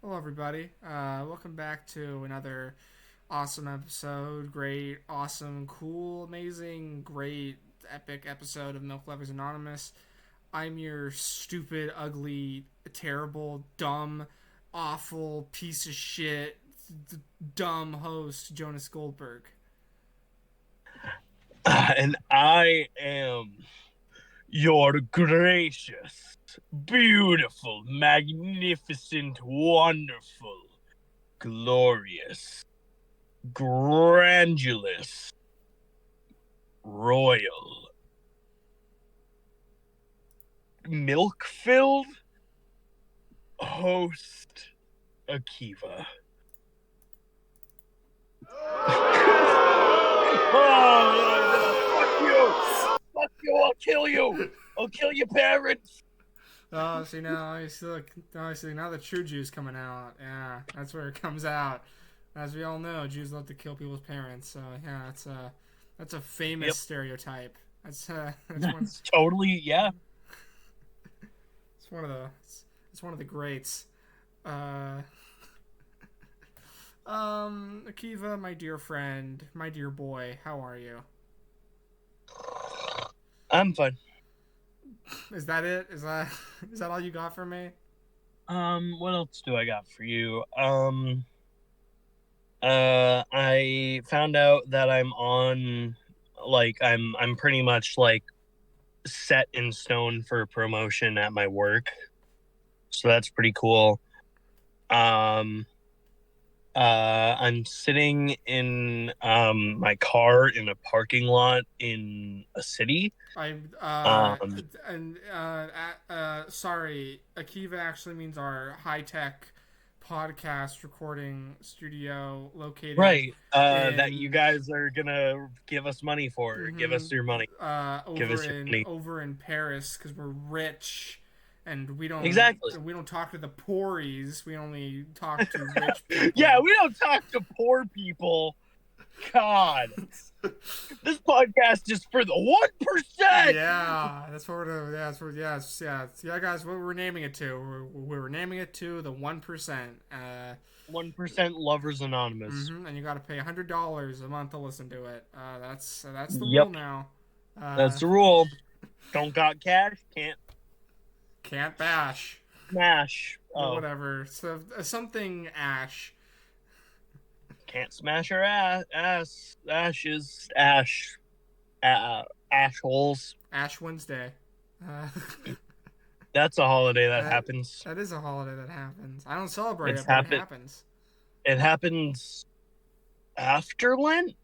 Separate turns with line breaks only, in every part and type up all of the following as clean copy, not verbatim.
Hello, everybody. Welcome back to another awesome episode. Great, awesome, cool, amazing, great, epic episode of Milk Lovers Anonymous. I'm your stupid, ugly, terrible, dumb, awful, piece of shit, dumb host, Jonas Goldberg.
And I am your gracious, beautiful, magnificent, wonderful, glorious, grandulous, royal, milk filled host, Akiva. Oh, fuck you! Fuck you! I'll kill you! I'll kill your parents!
Oh, see now, see now the true Jew's coming out. Yeah, that's where it comes out. As we all know, Jews love to kill people's parents. So yeah, that's a famous
Yep.
stereotype. That's one.
That's totally, yeah.
It's one of the it's one of the greats. Uh, Akiva, my dear friend, my dear boy, how are you?
I'm fine.
Is that it? Is that all you got for me?
What else do I got for you? I found out that I'm pretty much like set in stone for promotion at my work. So that's pretty cool. Um, I'm sitting in my car in a parking lot in a city.
I
Um,
and sorry, Akiva actually means our high tech podcast recording studio located
right. That you
in
guys are gonna give us money for. Give
mm-hmm,
us your money. Give us your money.
over in Paris because we're rich and
Exactly.
we don't talk to the poories. We only talk to rich people.
Yeah, we don't talk to poor people. God, this podcast is for the 1%.
Yeah, that's what we're. Yeah, that's what. Yeah, guys. What we're naming it to? We're naming it to the 1%.
1% Lovers Anonymous.
And you got to pay $100 a month to listen to it. That's the rule
Yep,
now.
that's the rule. Don't got cash,
Can't bash.
smash.
But
Oh,
whatever. So something ash.
can't smash her ass. Ashes. Ash holes.
Ash Wednesday. Uh,
That's a holiday that
that
happens.
that is a holiday that happens. I don't celebrate
It's
it, but it
happen.
happens.
It happens after Lent.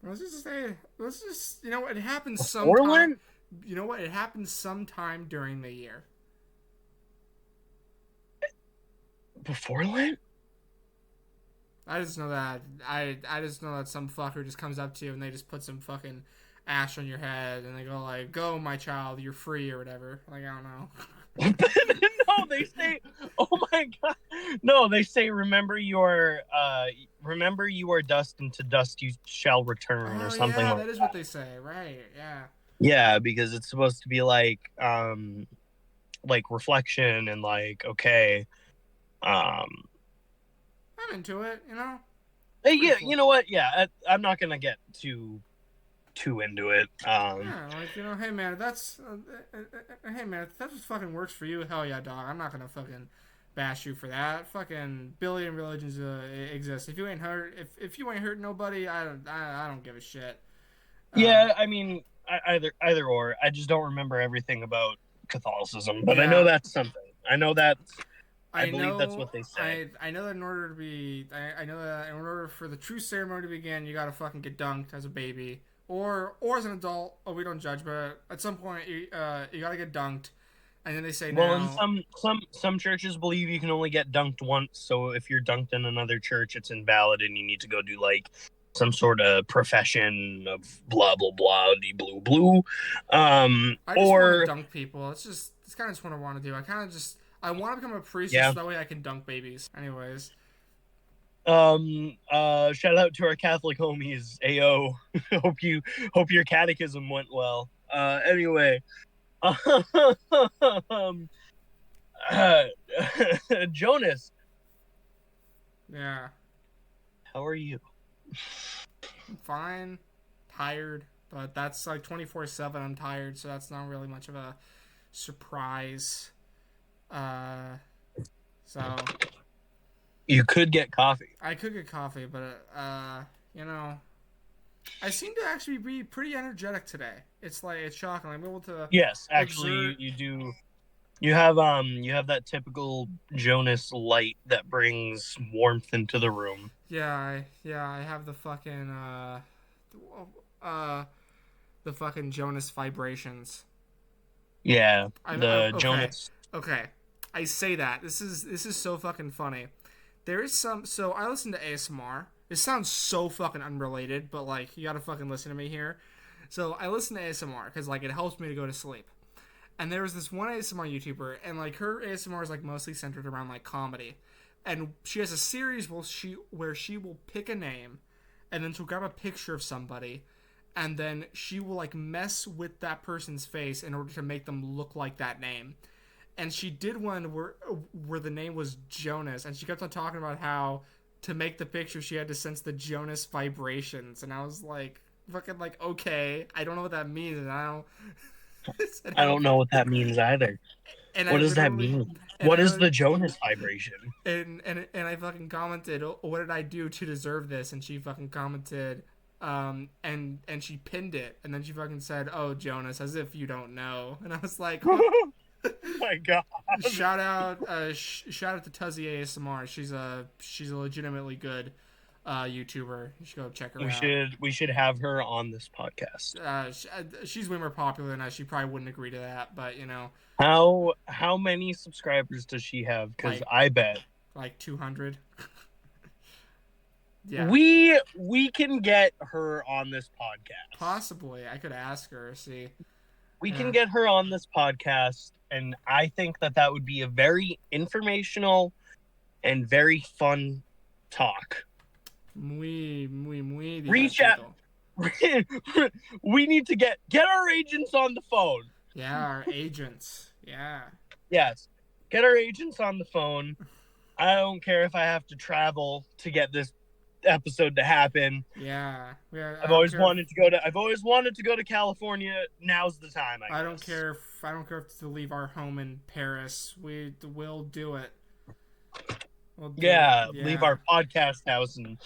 Let's just you know it happens
Before
sometime.
Lent.
You know what? It happens sometime during the year.
Before Lent.
I just know that I just know that some fucker just comes up to you and they just put some fucking ash on your head and they go like, "Go, my child, you're free" or whatever. Like I don't know.
No, they say, "Oh my god!" No, they say, remember you are dust, and to dust you shall return," or
Oh
something
yeah,
like
that is what
that.
they say, right? Yeah.
Yeah, because it's supposed to be like reflection and like, okay, um,
I'm into it. You know, it's
hey,
pretty
yeah,
cool.
you know what? Yeah, I'm not gonna get too into it.
Yeah, like you know, hey man, hey man, if that's what fucking works for you, hell yeah, dog. I'm not gonna fucking bash you for that. Fucking billion religions exist. If you ain't hurt, if you ain't hurt nobody, I don't give a shit. Uh,
Yeah, I mean, either or. I just don't remember everything about Catholicism, but I know
yeah,
that's something. I know that. I
I
believe that's
know,
what they say.
I know that in order to be, I know that in order for the true ceremony to begin, you gotta fucking get dunked as a baby, or as an adult. Oh, we don't judge, but at some point, you gotta get dunked, and then they say
Well, and
now,
some churches believe you can only get dunked once. So if you're dunked in another church, it's invalid, and you need to go do like some sort of profession of blah blah blah de blue blue.
I just want to
Or
dunk people. It's kind of just what I want to do. I want to become a priest just
yeah.
so that way I can dunk babies. Anyways,
Shout out to our Catholic homies. Ayo. Hope your catechism went well. Anyway. um, Jonas,
Yeah.
how are you?
I'm fine. Tired. But that's like 24/7. I'm tired, so that's not really much of a surprise. Uh, so
You could get coffee.
I could get coffee, but you know, I seem to actually be pretty energetic today. It's like it's shocking. I'm able to
Yes, actually,
exert.
you do. You have that typical Jonas light that brings warmth into the room.
Yeah, I have uh, the fucking Jonas vibrations.
Yeah,
I
the
okay,
Jonas.
okay. I say that this is so fucking funny. There is some. So I listen to ASMR. It sounds so fucking unrelated, but like you gotta fucking listen to me here. So I listen to ASMR because like it helps me to go to sleep. And there was this one ASMR YouTuber, and like her ASMR is like mostly centered around like comedy, and she has a series where she will pick a name, and then she'll grab a picture of somebody, and then she will like mess with that person's face in order to make them look like that name. And she did one where the name was Jonas, and she kept on talking about how to make the picture she had to sense the Jonas vibrations, and I was like, fucking like, okay, I don't know what that means, and I don't. and
I
I don't
don't know
fucking,
what that means either.
and I
What does that
literally
mean?
and
What
I
is
li-
the Jonas vibration?
and I fucking commented, "Oh, what did I do to deserve this?" And she fucking commented, and she pinned it, and then she fucking said, "Oh, Jonas, as if you don't know." And I was like, "Huh."
My God.
Shout out to Tuzzy ASMR. She's a legitimately good YouTuber. You should go check her out.
We should have her on this podcast.
She's way more popular than us. She probably wouldn't agree to that, but you know,
How many subscribers does she have? Because
like
I bet
200. Yeah,
we can get her on this podcast.
possibly. I could ask her. See.
We can
Yeah.
get her on this podcast, and I think that that would be a very informational and very fun talk.
Muy
Reach out.
divertido.
We need to get our agents on the phone.
Yeah, our agents. Yeah.
Yes, get our agents on the phone. I don't care if I have to travel to get this episode to happen.
Yeah. Yeah.
I've always wanted to go to. I've always wanted to go to California. Now's the time. I
don't
guess.
care if I don't care if to leave our home in Paris. We'll do it. We'll do it.
Yeah, leave
Yeah.
our podcast house in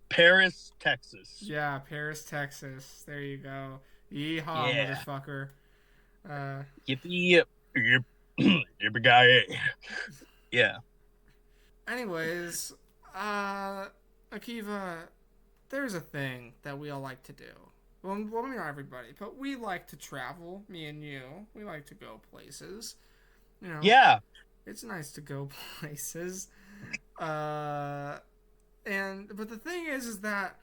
Paris, Texas.
Yeah, Paris, Texas. There you go. Yeehaw,
Yeah.
motherfucker.
Yippee, yip, yippee guy. Yeah.
Anyways, Akiva, there's a thing that we all like to do. Well, maybe not everybody, but we like to travel. Me and you, we like to go places. You know,
Yeah.
it's nice to go places. But the thing is that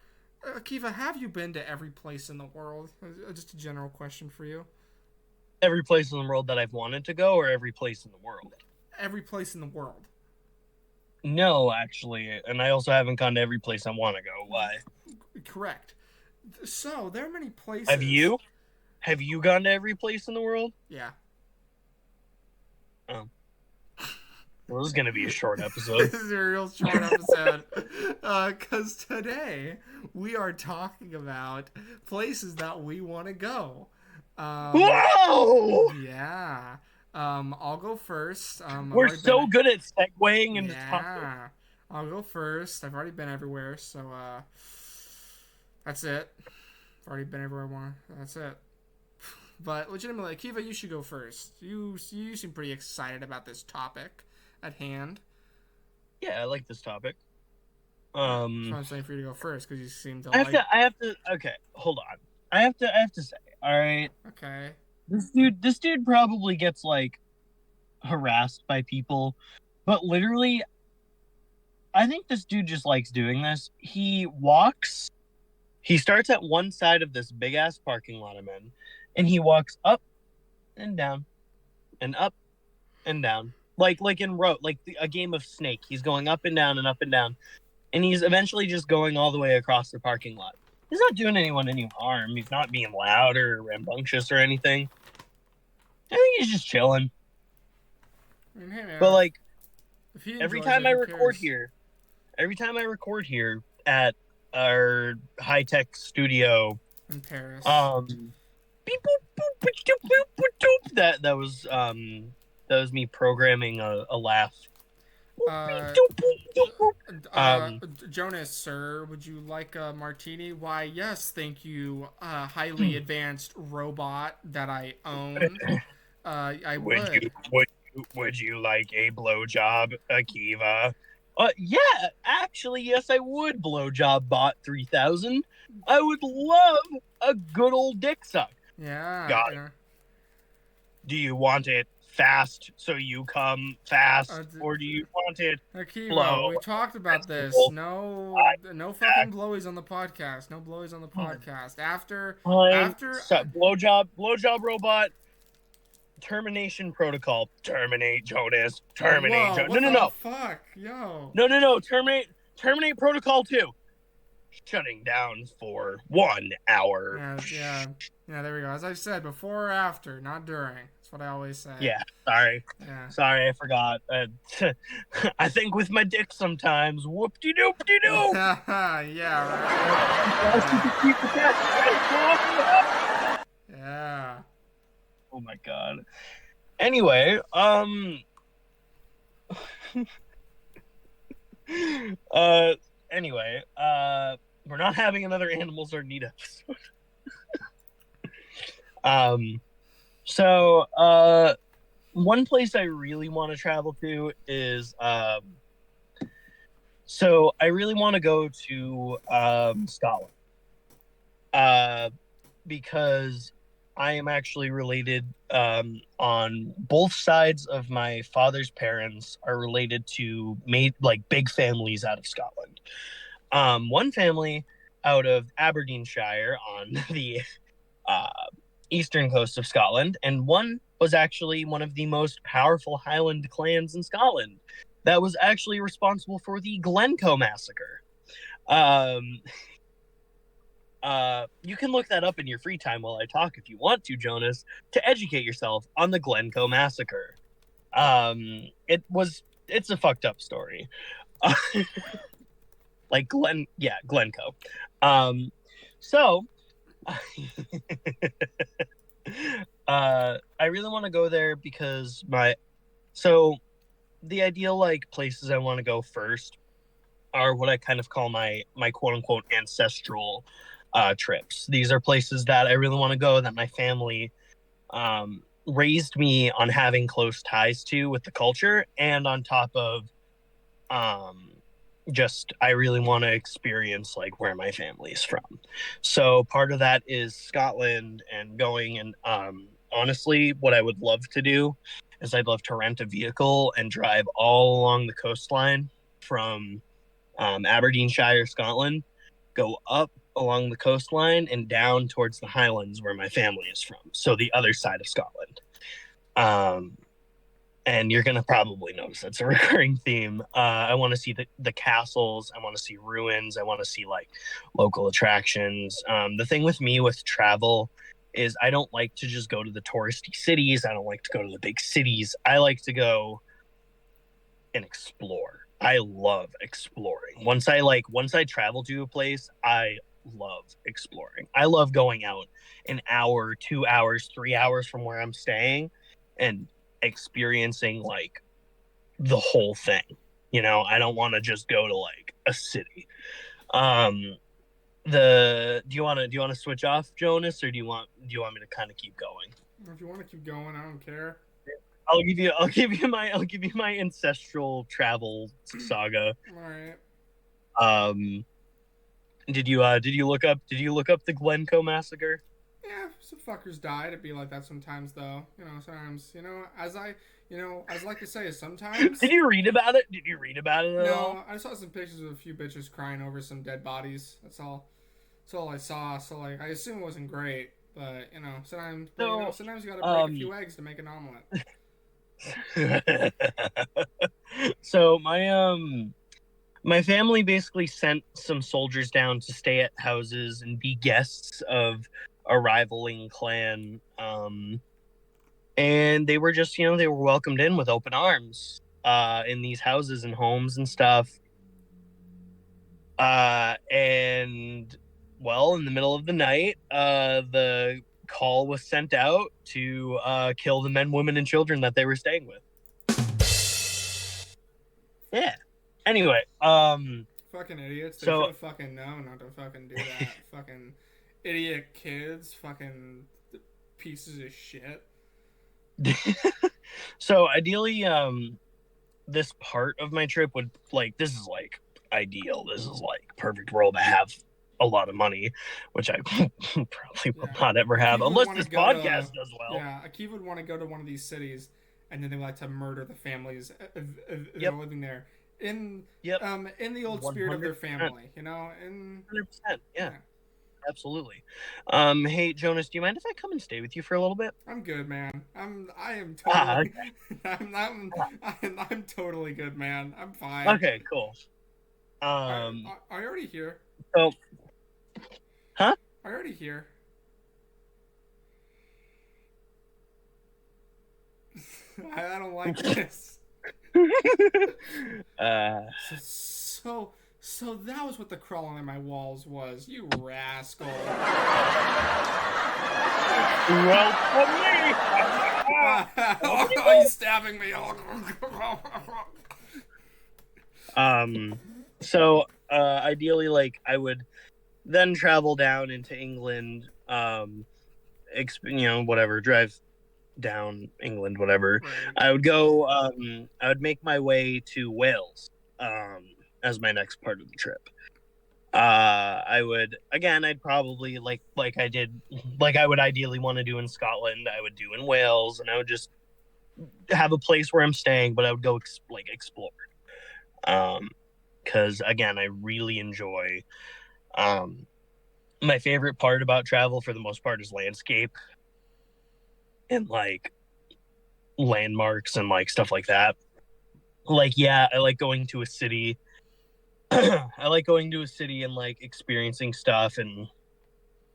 Akiva, have you been to every place in the world? Just a general question for you.
Every place in the world that I've wanted to go, or every place in the world?
Every place in the world.
No, actually, and I also haven't gone to every place I want to go. Why?
Correct. So there are many places.
Have you? Have you gone to every place in the world?
Yeah.
Oh. Well, this is going to be a short episode.
This is a real short episode. Because today we are talking about places that we want to go.
Whoa!
Yeah. I'll go first.
We're so good at segueing into topics.
Yeah. I'll go first. I've already been everywhere, so that's it. I've already been everywhere I want. That's it. But legitimately, Akiva, you should go first. You seem pretty excited about this topic at hand.
Yeah, I like this topic.
So I'm saying for you to go first because you seem to.
I have to. Okay, hold on. I have to say. All right.
Okay.
This dude probably gets like harassed by people, but literally, I think this dude just likes doing this. He walks. He starts at one side of this big ass parking lot I'm in, and he walks up and down, and up and down, like in row, like a game of Snake. He's going up and down and up and down, and he's eventually just going all the way across the parking lot. He's not doing anyone any harm. He's not being loud or rambunctious or anything. I think he's just chilling.
I mean, hey man.
But like,
If he
every
enjoys
time
it,
I
who
record
cares?
here, at our high tech studio,
In Paris.
beep, boop, boop, boop, doop, boop, boop, doop. That was me programming a laugh. Boop, beep,
Uh,
doop, boop, doop, boop.
uh, Jonas, sir, would you like a martini? Why, yes, thank you, highly advanced robot that I own. I
Would
would.
would you like a blowjob, Akiva? Yeah, actually, yes, I would. Blowjob bot 3000. I would love a good old dick suck.
Yeah,
God,
you know.
do you want it fast so you come
Uh,
fast,
d-
or do you want it
Akiva,
slow
we talked
and
about this.
simple?
No,
I
no fucking blowies on the podcast. No blowies on the
fine,
podcast. After,
fine.
after,
So, blowjob robot. Termination protocol. Terminate Jonas. Terminate
whoa,
Jonas. No,
what
no,
the
no.
fuck, yo.
No, no, no. Terminate protocol 2. Shutting down for 1 hour.
Yeah, yeah, yeah. There we go. As I said, before or after, not during. That's what I always say.
Yeah, sorry.
Yeah.
Sorry, I forgot. I think with my dick sometimes. Whoop-de-doop-de-doop.
Yeah, right. Yeah.
Oh my god. Anyway, uh, anyway, we're not having another Animals Are Neat episode. Um, so, one place I really want to travel to is, so I really want to go to, Scotland. Because I am actually related, on both sides of my father's parents are related to big families out of Scotland. One family out of Aberdeenshire on the uh, eastern coast of Scotland, and one was actually one of the most powerful Highland clans in Scotland. That was actually responsible for the Glencoe massacre. Um, you can look that up in your free time while I talk if you want to, Jonas, to educate yourself on the Glencoe massacre. It's a fucked up story. Like Glencoe. So I really want to go there because the ideal like places I want to go first are what I kind of call my quote unquote ancestral trips. These are places that I really want to go that my family raised me on having close ties to with the culture, and on top of um, just I really want to experience like where my family is from. So part of that is Scotland and going, and honestly, what I would love to do is I'd love to rent a vehicle and drive all along the coastline from Aberdeenshire, Scotland, go up along the coastline and down towards the Highlands where my family is from. So the other side of Scotland. Um, and you're gonna probably notice that's a recurring theme. I want to see the castles. I want to see ruins. I want to see like local attractions. The thing with me with travel is I don't like to just go to the touristy cities. I don't like to go to the big cities. I like to go and explore. I love exploring. Once I travel to a place, I love exploring. I love going out an hour, 2 hours, 3 hours from where I'm staying and experiencing like the whole thing. You know, I don't want to just go to like a city. Um the do you want to switch off, Jonas, or do you want me to kind of keep going?
If you want to keep going, I don't care.
I'll give you my ancestral travel saga.
All right.
Um did you look up the Glencoe massacre?
Yeah, some fuckers died. It'd be like that sometimes, though. You know, sometimes, as I like to say,
Did
sometimes.
you read about it? Did you read about it at all?
No, I saw some pictures of a few bitches crying over some dead bodies. That's all. That's all I saw. So like, I assume it wasn't great, but
So,
sometimes you gotta break a few eggs to make an omelet.
so my family basically sent some soldiers down to stay at houses and be guests of a rivaling clan, and they were just, they were welcomed in with open arms. in these houses and homes and stuff. And well, in the middle of the night, the call was sent out to kill the men, women, and children that they were staying with. Yeah. Anyway,
Fucking idiots. They
so
should have fucking known not to fucking do that. Fucking idiot kids. Fucking pieces of shit.
so ideally, this part of my trip would this is like ideal. This is like perfect world. I have a lot of money, which I probably will not ever have unless this podcast does well.
Yeah, Akiva would want to go to one of these cities, and then they would like to murder the families that are living there in the old spirit of their family, you know.
100%, yeah. Absolutely. Hey Jonas, do you mind if I come and stay with you for a little bit?
I'm good, man. I am totally. I'm totally good, man. I'm fine.
Okay, cool.
Are you already here?
So, huh?
Are you already here? I don't like this. So that was what the crawling on my walls was, you rascal.
Well, for me.
Oh, he's stabbing me.
So ideally, like I would then travel down into England. Whatever, drive down England, whatever.
Right.
I would go. I would make my way to Wales. As my next part of the trip. I would I'd probably like I did, like I would ideally want to do in Scotland. I would do in Wales, and I would just have a place where I'm staying, but I would go explore. Because again, I really enjoy. My favorite part about travel, for the most part, is landscape and like landmarks and like stuff like that. Like, yeah, I like going to a city. I like going to a city and like experiencing stuff and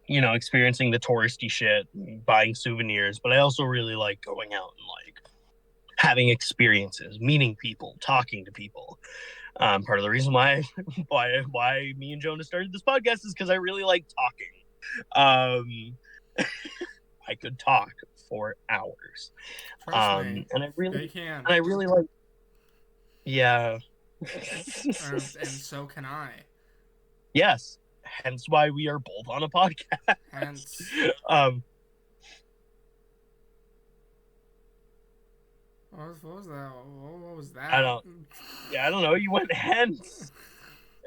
experiencing the touristy shit, buying souvenirs, but I also really like going out and like having experiences, meeting people, talking to people. Part of the reason why me and Jonah started this podcast is because I really like talking. I could talk for hours.
Trust me,
and I really
they can.
And I really like. Yeah.
and so can I.
Yes, hence why we are both on a podcast.
Hence. What was that? What was that?
I don't know. You went hence,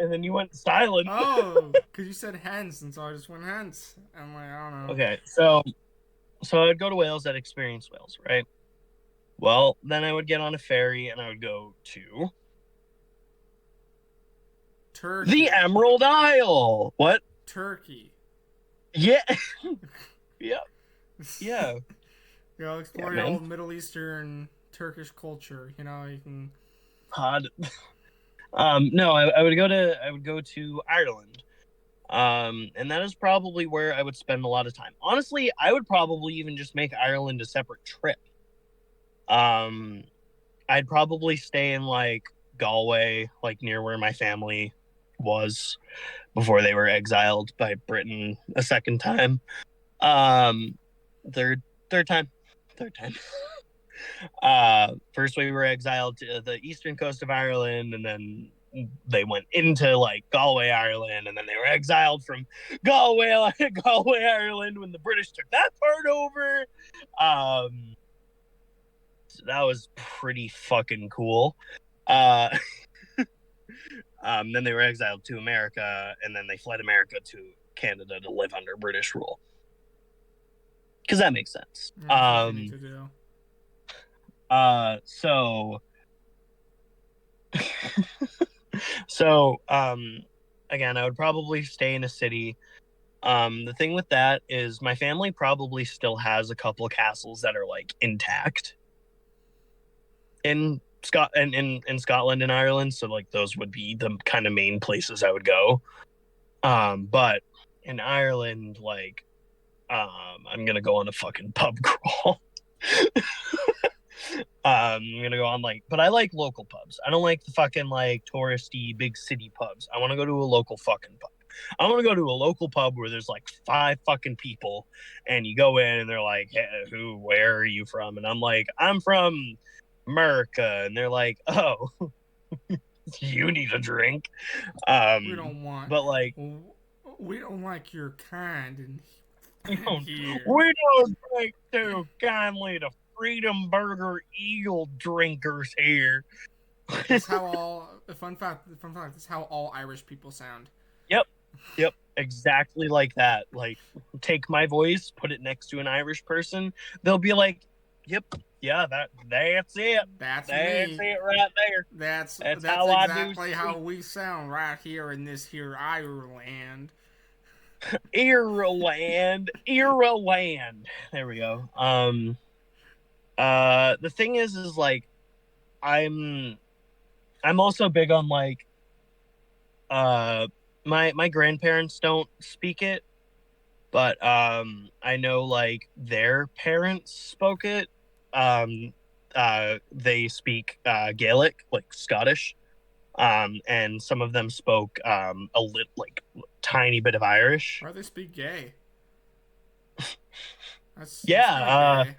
and then you went silent.
Oh, because you said hence, and so I just went hence. I'm like, I don't know.
Okay, so I'd go to Wales. I'd experience Wales, right? Well, then I would get on a ferry, and I would go to
Turkey.
The Emerald Isle. What?
Turkey.
Yeah. Yep. Yeah.
Explore your old Middle Eastern Turkish culture. You can.
Pod. No, I would go to Ireland. And that is probably where I would spend a lot of time. Honestly, I would probably even just make Ireland a separate trip. I'd probably stay in like Galway, like near where my family was before they were exiled by Britain a second time. Third time. First we were exiled to the eastern coast of Ireland, and then they went into like Galway, Ireland, and then they were exiled from Galway, Ireland when the British took that part over. So that was pretty fucking cool. Then they were exiled to America, and then they fled America to Canada to live under British rule. Because that makes sense. So again, I would probably stay in a city. The thing with that is my family probably still has a couple of castles that are like intact in Scotland and Ireland, so like those would be the kind of main places I would go. But in Ireland, like I'm gonna go on a fucking pub crawl. I'm gonna go on but I like local pubs. I don't like the fucking touristy big city pubs. I want to go to a local fucking pub. I want to go to a local pub where there's like 5 fucking people, and you go in and they're like, hey, where are you from? And I'm like, I'm from America, and they're like, oh, you need a drink.
We don't want.
But
We don't like your kind
we
in
don't,
here.
we don't take too kindly to Freedom Burger Eagle drinkers here.
That's how all. Fun fact. Fun fact. That's how all Irish people sound.
Yep, exactly like that. Like, take my voice, put it next to an Irish person, they'll be like, "Yep, yeah, that's it.
That's
That's
me.
it right there. That's
That's
how I do
exactly how
speak."
we sound right here in this here Ireland.
Ireland, Ireland. There we go. The thing is like, I'm I'm also big on uh, my grandparents don't speak it, but I know like their parents spoke it. Um, they speak Gaelic, like Scottish, and some of them spoke a tiny bit of Irish.
Or they speak gay. That's
Yeah,
kind of gay.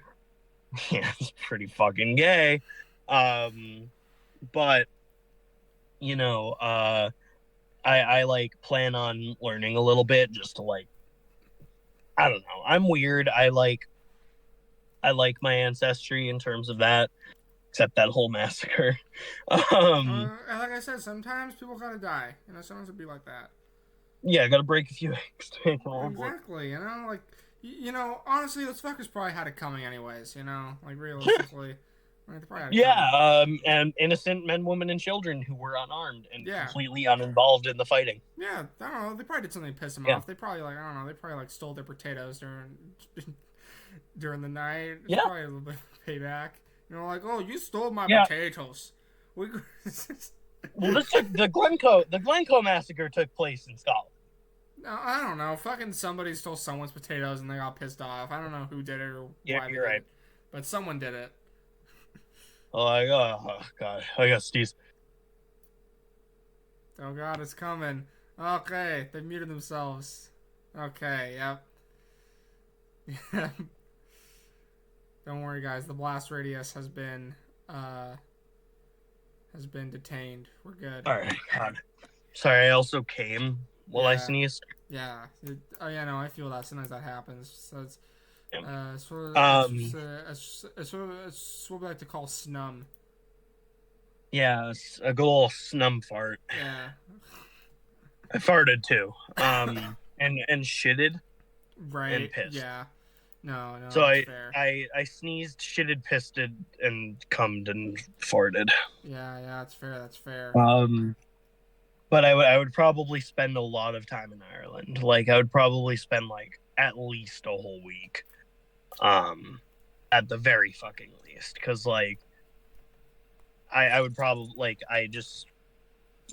yeah, it's pretty fucking gay. Um, but you know, I like plan on learning a little bit just to I don't know. I'm weird. I like my ancestry in terms of that, except that whole massacre. Um,
And like I said, sometimes people gotta die. Sometimes it'll be like that.
yeah, I gotta break a few eggs to make an omelet.
Exactly. Honestly, those fuckers probably had it coming anyways. Like realistically, like, they probably had it coming.
Yeah, and innocent men, women, and children who were unarmed and
Yeah.
completely uninvolved in the fighting.
Yeah, I don't know. They probably did something to piss them
Yeah,
off. They probably I don't know. They probably stole their potatoes during during the night. It's
yeah,
probably a little bit of payback. Like, oh, you stole my
yeah.
potatoes. We.
Well, this took the Glencoe massacre took place in Scotland.
No, I don't know. Fucking somebody stole someone's potatoes and they got pissed off. I don't know who did it or
Yeah,
why they
you're
did
right.
it, but someone did it.
Oh god, I got sneeze.
Oh god, it's coming. Okay, they muted themselves. Okay, yep. Don't worry, guys. The blast radius has been detained. We're good.
All right, God. Sorry, I also came while I
Yeah,
sneezed.
yeah. Oh yeah, no, I feel that. Sometimes that happens. So it's
Um,
it's what we like to call snum.
yeah, it's a good old snum fart.
Yeah.
I farted too. And shitted and
Right.
pissed.
Yeah. No,
So
that's
I
fair.
I I sneezed, shitted, pissed, and cummed and farted.
Yeah, yeah, that's fair. That's fair.
But I would probably spend a lot of time in Ireland. Like I would probably spend at least a whole week. At the very fucking least, because I would probably I just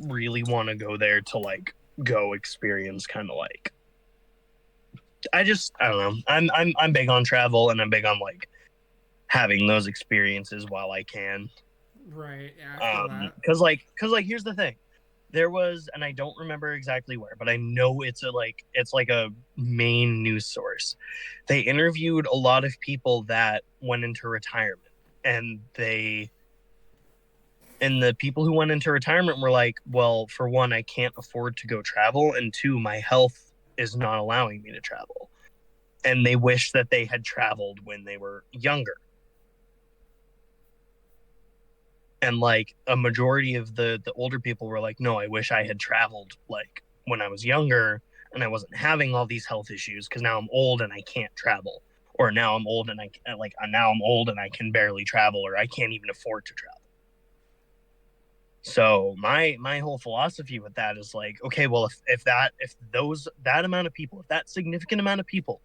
really want to go there to go experience kind of I don't know. I'm big on travel, and I'm big on having those experiences while I can.
Right. Yeah, I feel that.
Because here's the thing. There was, and I don't remember exactly where, but I know it's a main news source. They interviewed a lot of people that went into retirement, and the people who went into retirement were like, well, for one, I can't afford to go travel, and two, my health is not allowing me to travel. And they wish that they had traveled when they were younger. And a majority of the older people were like, no, I wish I had traveled when I was younger and I wasn't having all these health issues, because now I'm old and I can't travel. Or now I'm old and I can barely travel, or I can't even afford to travel. So my whole philosophy with that is okay, well, if that amount of people, if that significant amount of people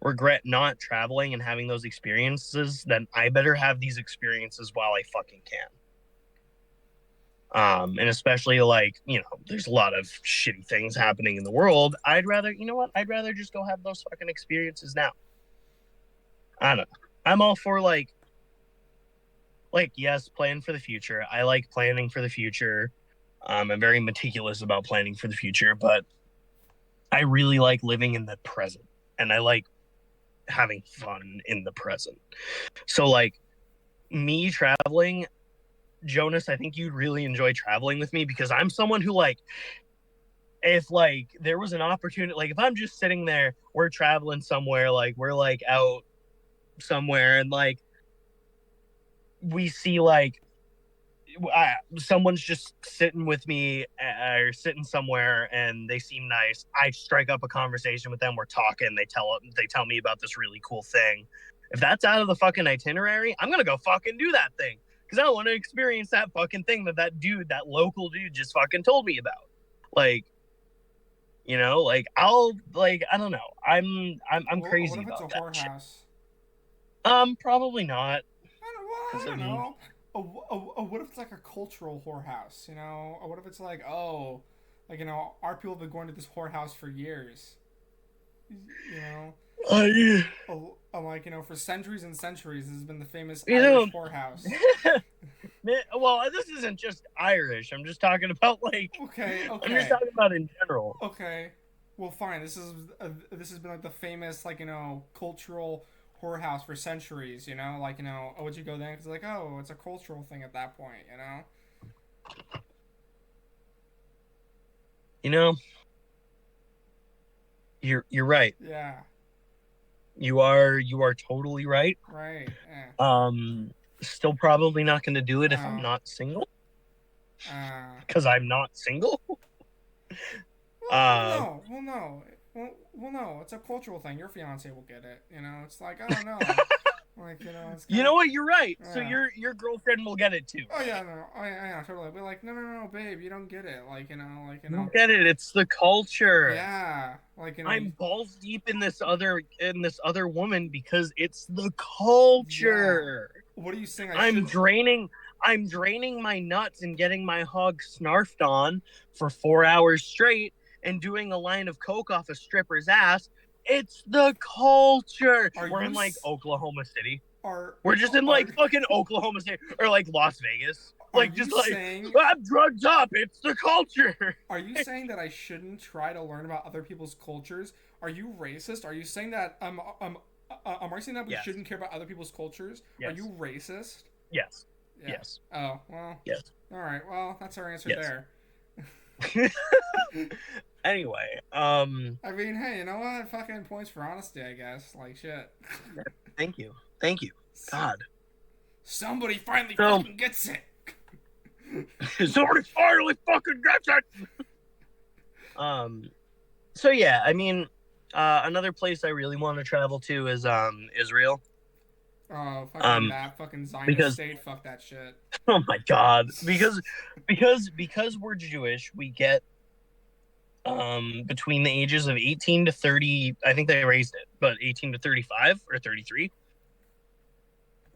regret not traveling and having those experiences, then I better have these experiences while I fucking can. And especially there's a lot of shitty things happening in the world. I'd rather just go have those fucking experiences now. I don't know. I'm all for like, yes, plan for the future. I like planning for the future. I'm very meticulous about planning for the future, but I really like living in the present, and I like having fun in the present. So, like, me traveling, Jonas, I think you'd really enjoy traveling with me because I'm someone who, like, if like there was an opportunity, like if I'm just sitting there, we're traveling somewhere, like we're like out somewhere, and like we see like someone's just sitting with me or sitting somewhere and they seem nice. I strike up a conversation with them. We're talking. They tell me about this really cool thing. If that's out of the fucking itinerary, I'm gonna go fucking do that thing because I want to experience that fucking thing that local dude just fucking told me about. Like, like I'll like I don't know. I'm
Well, what
crazy
if it's a
about that shit.
whorehouse?
Probably not
I
because
don't know. What if it's like a cultural whorehouse? Or what if it's like, oh, like our people have been going to this whorehouse for years. You know,
you
like for centuries and centuries, this has been the famous
know
Irish whorehouse.
well, this isn't just Irish. I'm just talking about like
Okay,
I'm just
okay,
talking about in general.
okay. Well, fine. This has been like the famous like cultural whorehouse for centuries. Like oh, would you go there? Because like oh, it's a cultural thing at that point.
You know, you're right.
Yeah.
You are totally right.
Right. Yeah.
Um, Still probably not going to do it if I'm
Oh.
not single
Uh.
because I'm not single.
Well,
Uh,
no. Well, no. Well, no. It's a cultural thing. Your fiance will get it. It's like, oh no, like it's
you
kind
know
of,
what? You're right. So
yeah.
your girlfriend will get it too.
Oh yeah, no. Oh yeah, totally. But like, no, no, no, babe, you don't get it.
You get it. It's the culture.
yeah, like
I'm balls deep in this other woman because it's the
yeah.
culture.
What are you saying? I
I'm
shouldn't.
draining I'm draining my nuts and getting my hog snarfed on for 4 hours straight and doing a line of coke off a stripper's ass. It's the culture.
Are
We're
you
in like Oklahoma City.
are
We're just in
are
like fucking Oklahoma City or like Las Vegas.
are
Like
you
just like
saying
I'm drugged up. It's the culture.
Are you saying that I shouldn't try to learn about other people's cultures? Are you racist? Are you saying that are you saying that we
Yes.
shouldn't care about other people's cultures? Are
Yes.
you racist?
Yes.
Yeah.
Yes.
Oh well.
Yes.
All right. Well, that's our answer
Yes.
there.
Anyway,
I mean, hey, you know what? Fucking points for honesty, I guess. Like shit.
thank you. Thank you. God.
Somebody finally
So
fucking gets it.
somebody finally fucking gets it. Um so yeah, I mean another place I really want to travel to is Israel.
Oh, fucking
Um
that fucking Zionist
because
state. Fuck that shit.
oh my god, because we're Jewish, we get between the ages of 18 to 30, I think they raised it, but 18 to 35 or 33.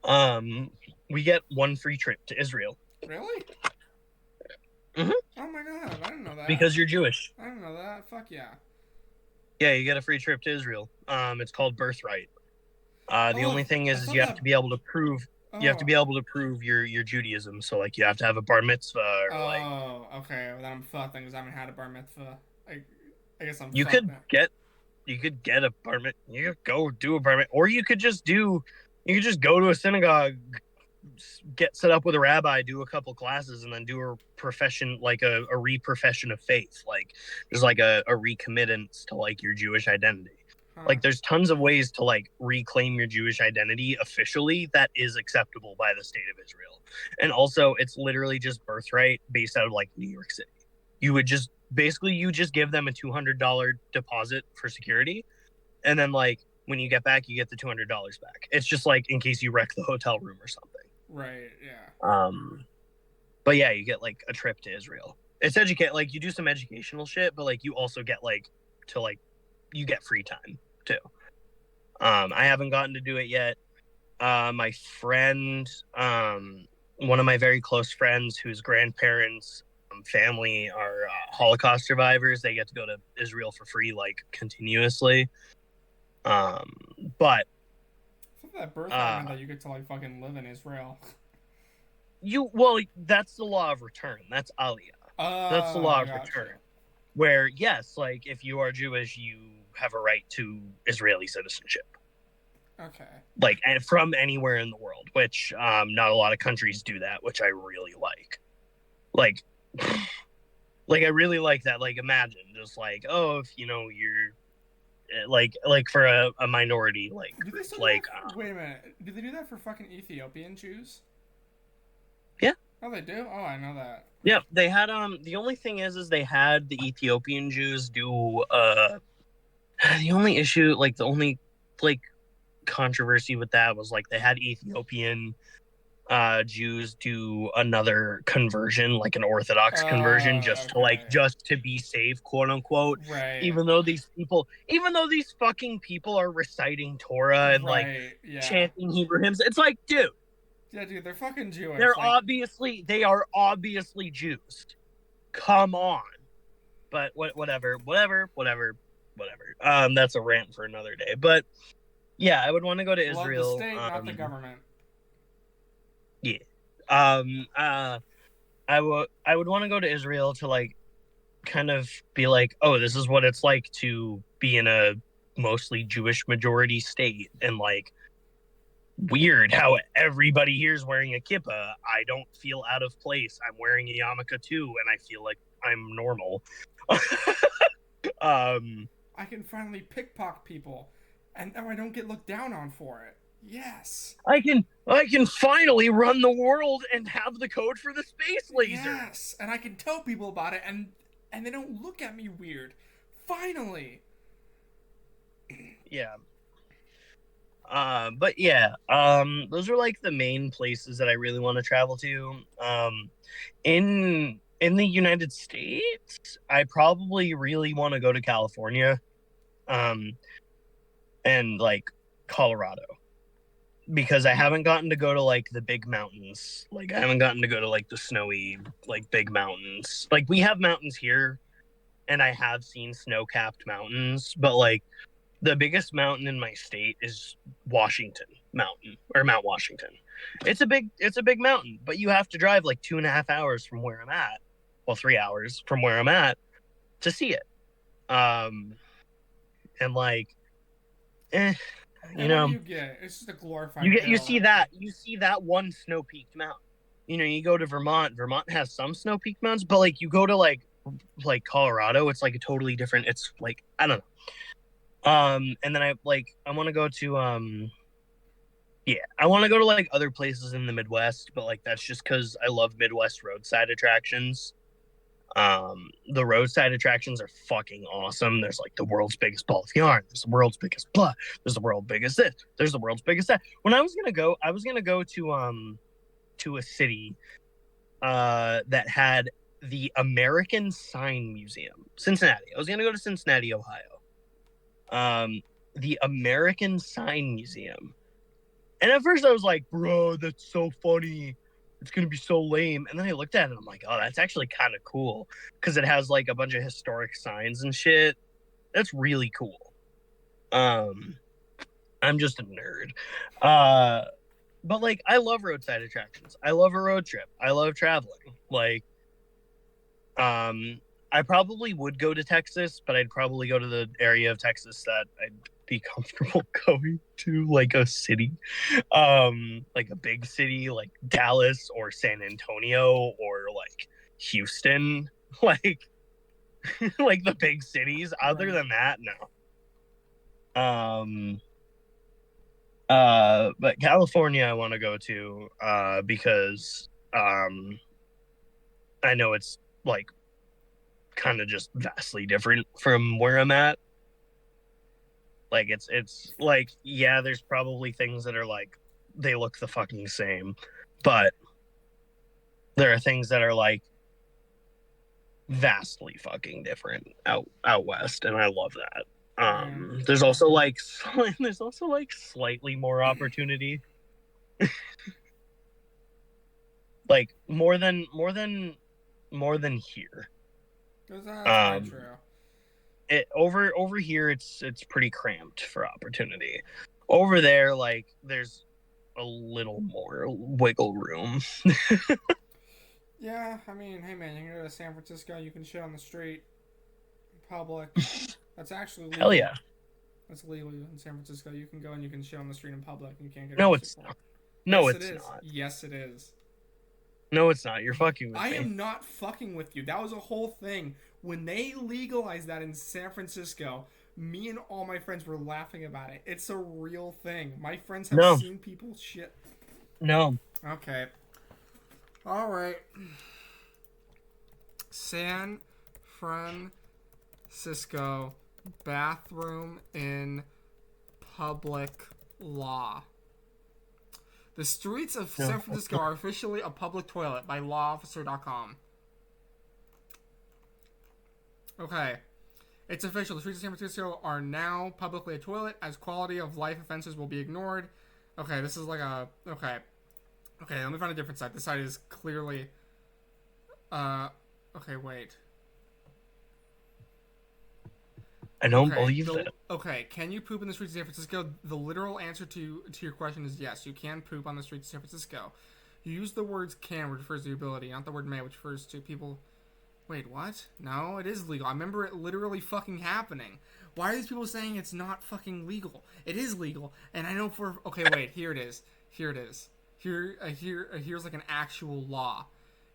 Um we get one free trip to Israel.
Really?
Mhm.
Oh my god, I didn't know that.
Because you're Jewish.
I didn't know that. Fuck yeah.
Yeah, you get a free trip to Israel. It's called Birthright. The
Oh,
only thing
I
is
thought
you have
that.
to be able to prove
Oh,
your Judaism. So like you have to have a bar mitzvah or like
oh, okay. Well, then I'm fucked then because I haven't had a bar mitzvah. I guess I'm
you
fucked
could
now.
get a bar mitzvah. You could go do a bar mitzvah, or you could just go to a synagogue, get set up with a rabbi, do a couple classes, and then do a profession like a re-profession of faith. Like there's like a recommittance to like your Jewish identity.
Huh.
Like there's tons of ways to like reclaim your Jewish identity officially that is acceptable by the state of Israel. And also it's literally just birthright based out of like New York City. You just give them a $200 deposit for security, and then like when you get back you get the $200 back. It's just like in case you wreck the hotel room or something.
Right. Yeah.
But yeah, you get like a trip to Israel. It's like you do some educational shit, but like you also get like to like you get free time too. I haven't gotten to do it yet. My friend, one of my very close friends, whose grandparents, family are Holocaust survivors, they get to go to Israel for free, like continuously. But
I thought that birthright meant that you get to like fucking live in Israel.
that's the law of return. That's Aliyah. That's the
Oh,
law
I
of
got you.
return. Where yes, like if you are Jewish, you have a right to Israeli citizenship.
Okay.
Like and from anywhere in the world, which not a lot of countries do that, which I really like. Like like I really like that. Like imagine just like, oh, if you're like for a minority like
Do they
group,
still do
like
that? Wait a minute. Do they do that for fucking Ethiopian Jews?
yeah.
Oh, they do. Oh, I know that.
Yeah, they had the only thing is they had the Ethiopian Jews do the only issue, like the only like controversy with that was like they had Ethiopian Jews do another conversion, like an Orthodox conversion,
Okay.
just to be safe, quote unquote.
Right.
Even though these fucking people are reciting Torah and like
Right. Yeah.
chanting Hebrew hymns, it's like, dude,
Yeah, dude, they're fucking Jewish. Like,
they are obviously Jews. Come on. But whatever. That's a rant for another day. But yeah, I would want to go to
love the
Israel.
state, not the government.
Yeah. Um. I would want to go to Israel to like kind of be like, oh, this is what it's like to be in a mostly Jewish majority state, and like weird how everybody here is wearing a kippah. I don't feel out of place. I'm wearing a yarmulke too, and I feel like I'm normal. um.
I can finally pickpocket people, and now I don't get looked down on for it. Yes.
I can finally run the world and have the code for the space laser.
Yes. And I can tell people about it, and they don't look at me weird. Finally.
Yeah. But yeah, those are like the main places that I really want to travel to. In the United States, I probably really want to go to California, um, and like Colorado because I haven't gotten to go to like the big mountains. Like I haven't gotten to go to like the snowy like big mountains. Like we have mountains here, and I have seen snow-capped mountains, but like the biggest mountain in my state is Washington Mountain or Mount Washington. It's a big mountain, but you have to drive like 2.5 hours from where I'm at. Well, 3 hours from where I'm at to see it. And like, eh, you
And what do
know,
you get? It's just a glorified
you
hill.
see that one snow-peaked mountain. You go to Vermont. Vermont has some snow-peaked mountains, but like you go to like Colorado, it's like a totally different. It's like I don't know. And then I want to go to yeah, I want to go to like other places in the Midwest, but like that's just because I love Midwest roadside attractions. The roadside attractions are fucking awesome. There's like the world's biggest ball of yarn. There's the world's biggest blah. There's the world's biggest this. There's the world's biggest that. When I was gonna go to a city that had the American Sign Museum, Cincinnati. I was gonna go to Cincinnati, Ohio. The American Sign Museum. And at first I was like, bro, that's so funny. It's going to be so lame. And then I looked at it and I'm like, oh, that's actually kind of cool. Because it has like a bunch of historic signs and shit. That's really cool. I'm just a nerd. But like, I love roadside attractions. I love a road trip. I love traveling. Like, I probably would go to Texas, but I'd probably go to the area of Texas that I'd be comfortable going to, like a city, like a big city, like Dallas or San Antonio or like Houston, like like the big cities. Other
Right.
than that, no. But California, I want to go to, because I know it's like kind of just vastly different from where I'm at. Like it's like yeah, there's probably things that are like they look the fucking same, but there are things that are like vastly fucking different out west, and I love that.
Right.
There's also like there's also like slightly more opportunity, like more than here.
That's probably
Um,
true.
over here it's pretty cramped for opportunity. Over there, like a little more wiggle room.
Yeah, I mean, hey man, you can go to San Francisco, you can shit on the street, in public. That's actually
Hell
legal.
yeah.
That's legal in San Francisco. You can go and you can shit on the street in public and you can't get
No,
arrested
it's
for
not.
it.
No,
Yes, it
it's
is.
not.
Yes, it is.
No, it's not. You're fucking with
I
me.
am not fucking with you. That was a whole thing. When they legalized that in San Francisco, me and all my friends were laughing about it. It's a real thing. My friends have
No,
seen people shit.
no.
Okay. All right. San Francisco bathroom in public law. The streets of
No.
San Francisco are officially a public toilet by lawofficer.com. Okay. It's official. The streets of San Francisco are now publicly a toilet as quality of life offenses will be ignored. Okay, this is like a... Okay. Okay, let me find a different site. This site is clearly... Okay, wait.
I don't
Okay,
believe that.
okay, can you poop in the streets of San Francisco? The literal answer to your question is yes. You can poop on the streets of San Francisco. You use the words can, which refers to the ability, not the word may, which refers to people... Wait, what? No, it is legal. I remember it literally fucking happening. Why are these people saying it's not fucking legal? It is legal, and I know for... Okay, wait, here it is. Here it is. Here's like an actual law.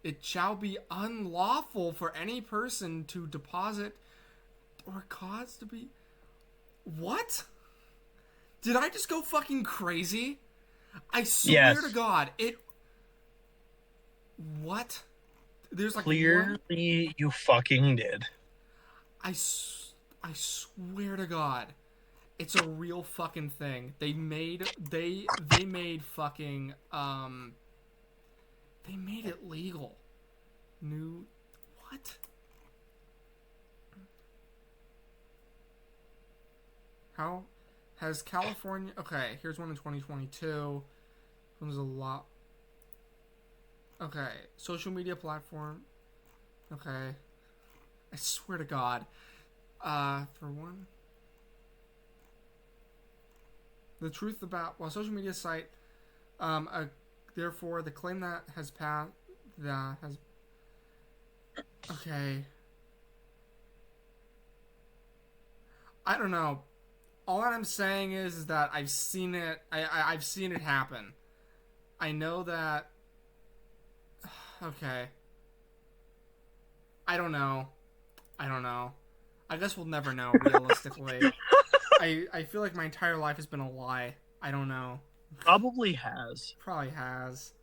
It shall be unlawful for any person to deposit or cause to be... What? Did I just go fucking crazy? I swear
Yes.
to God, it... What? There's like
Clearly, you fucking did.
I swear to God, it's a real fucking thing. They made fucking they made it legal. New what? How has California? Okay, here's one in 2022. There's a lot. Okay, social media platform. Okay, I swear to God. For one, the truth about social media site. Therefore, the claim that has passed that has. Okay. I don't know. All that I'm saying is that I've seen it. I've seen it happen. I know that. Okay. I don't know. I guess we'll never know, realistically. I feel like my entire life has been a lie. I don't know.
Probably has.
Probably has.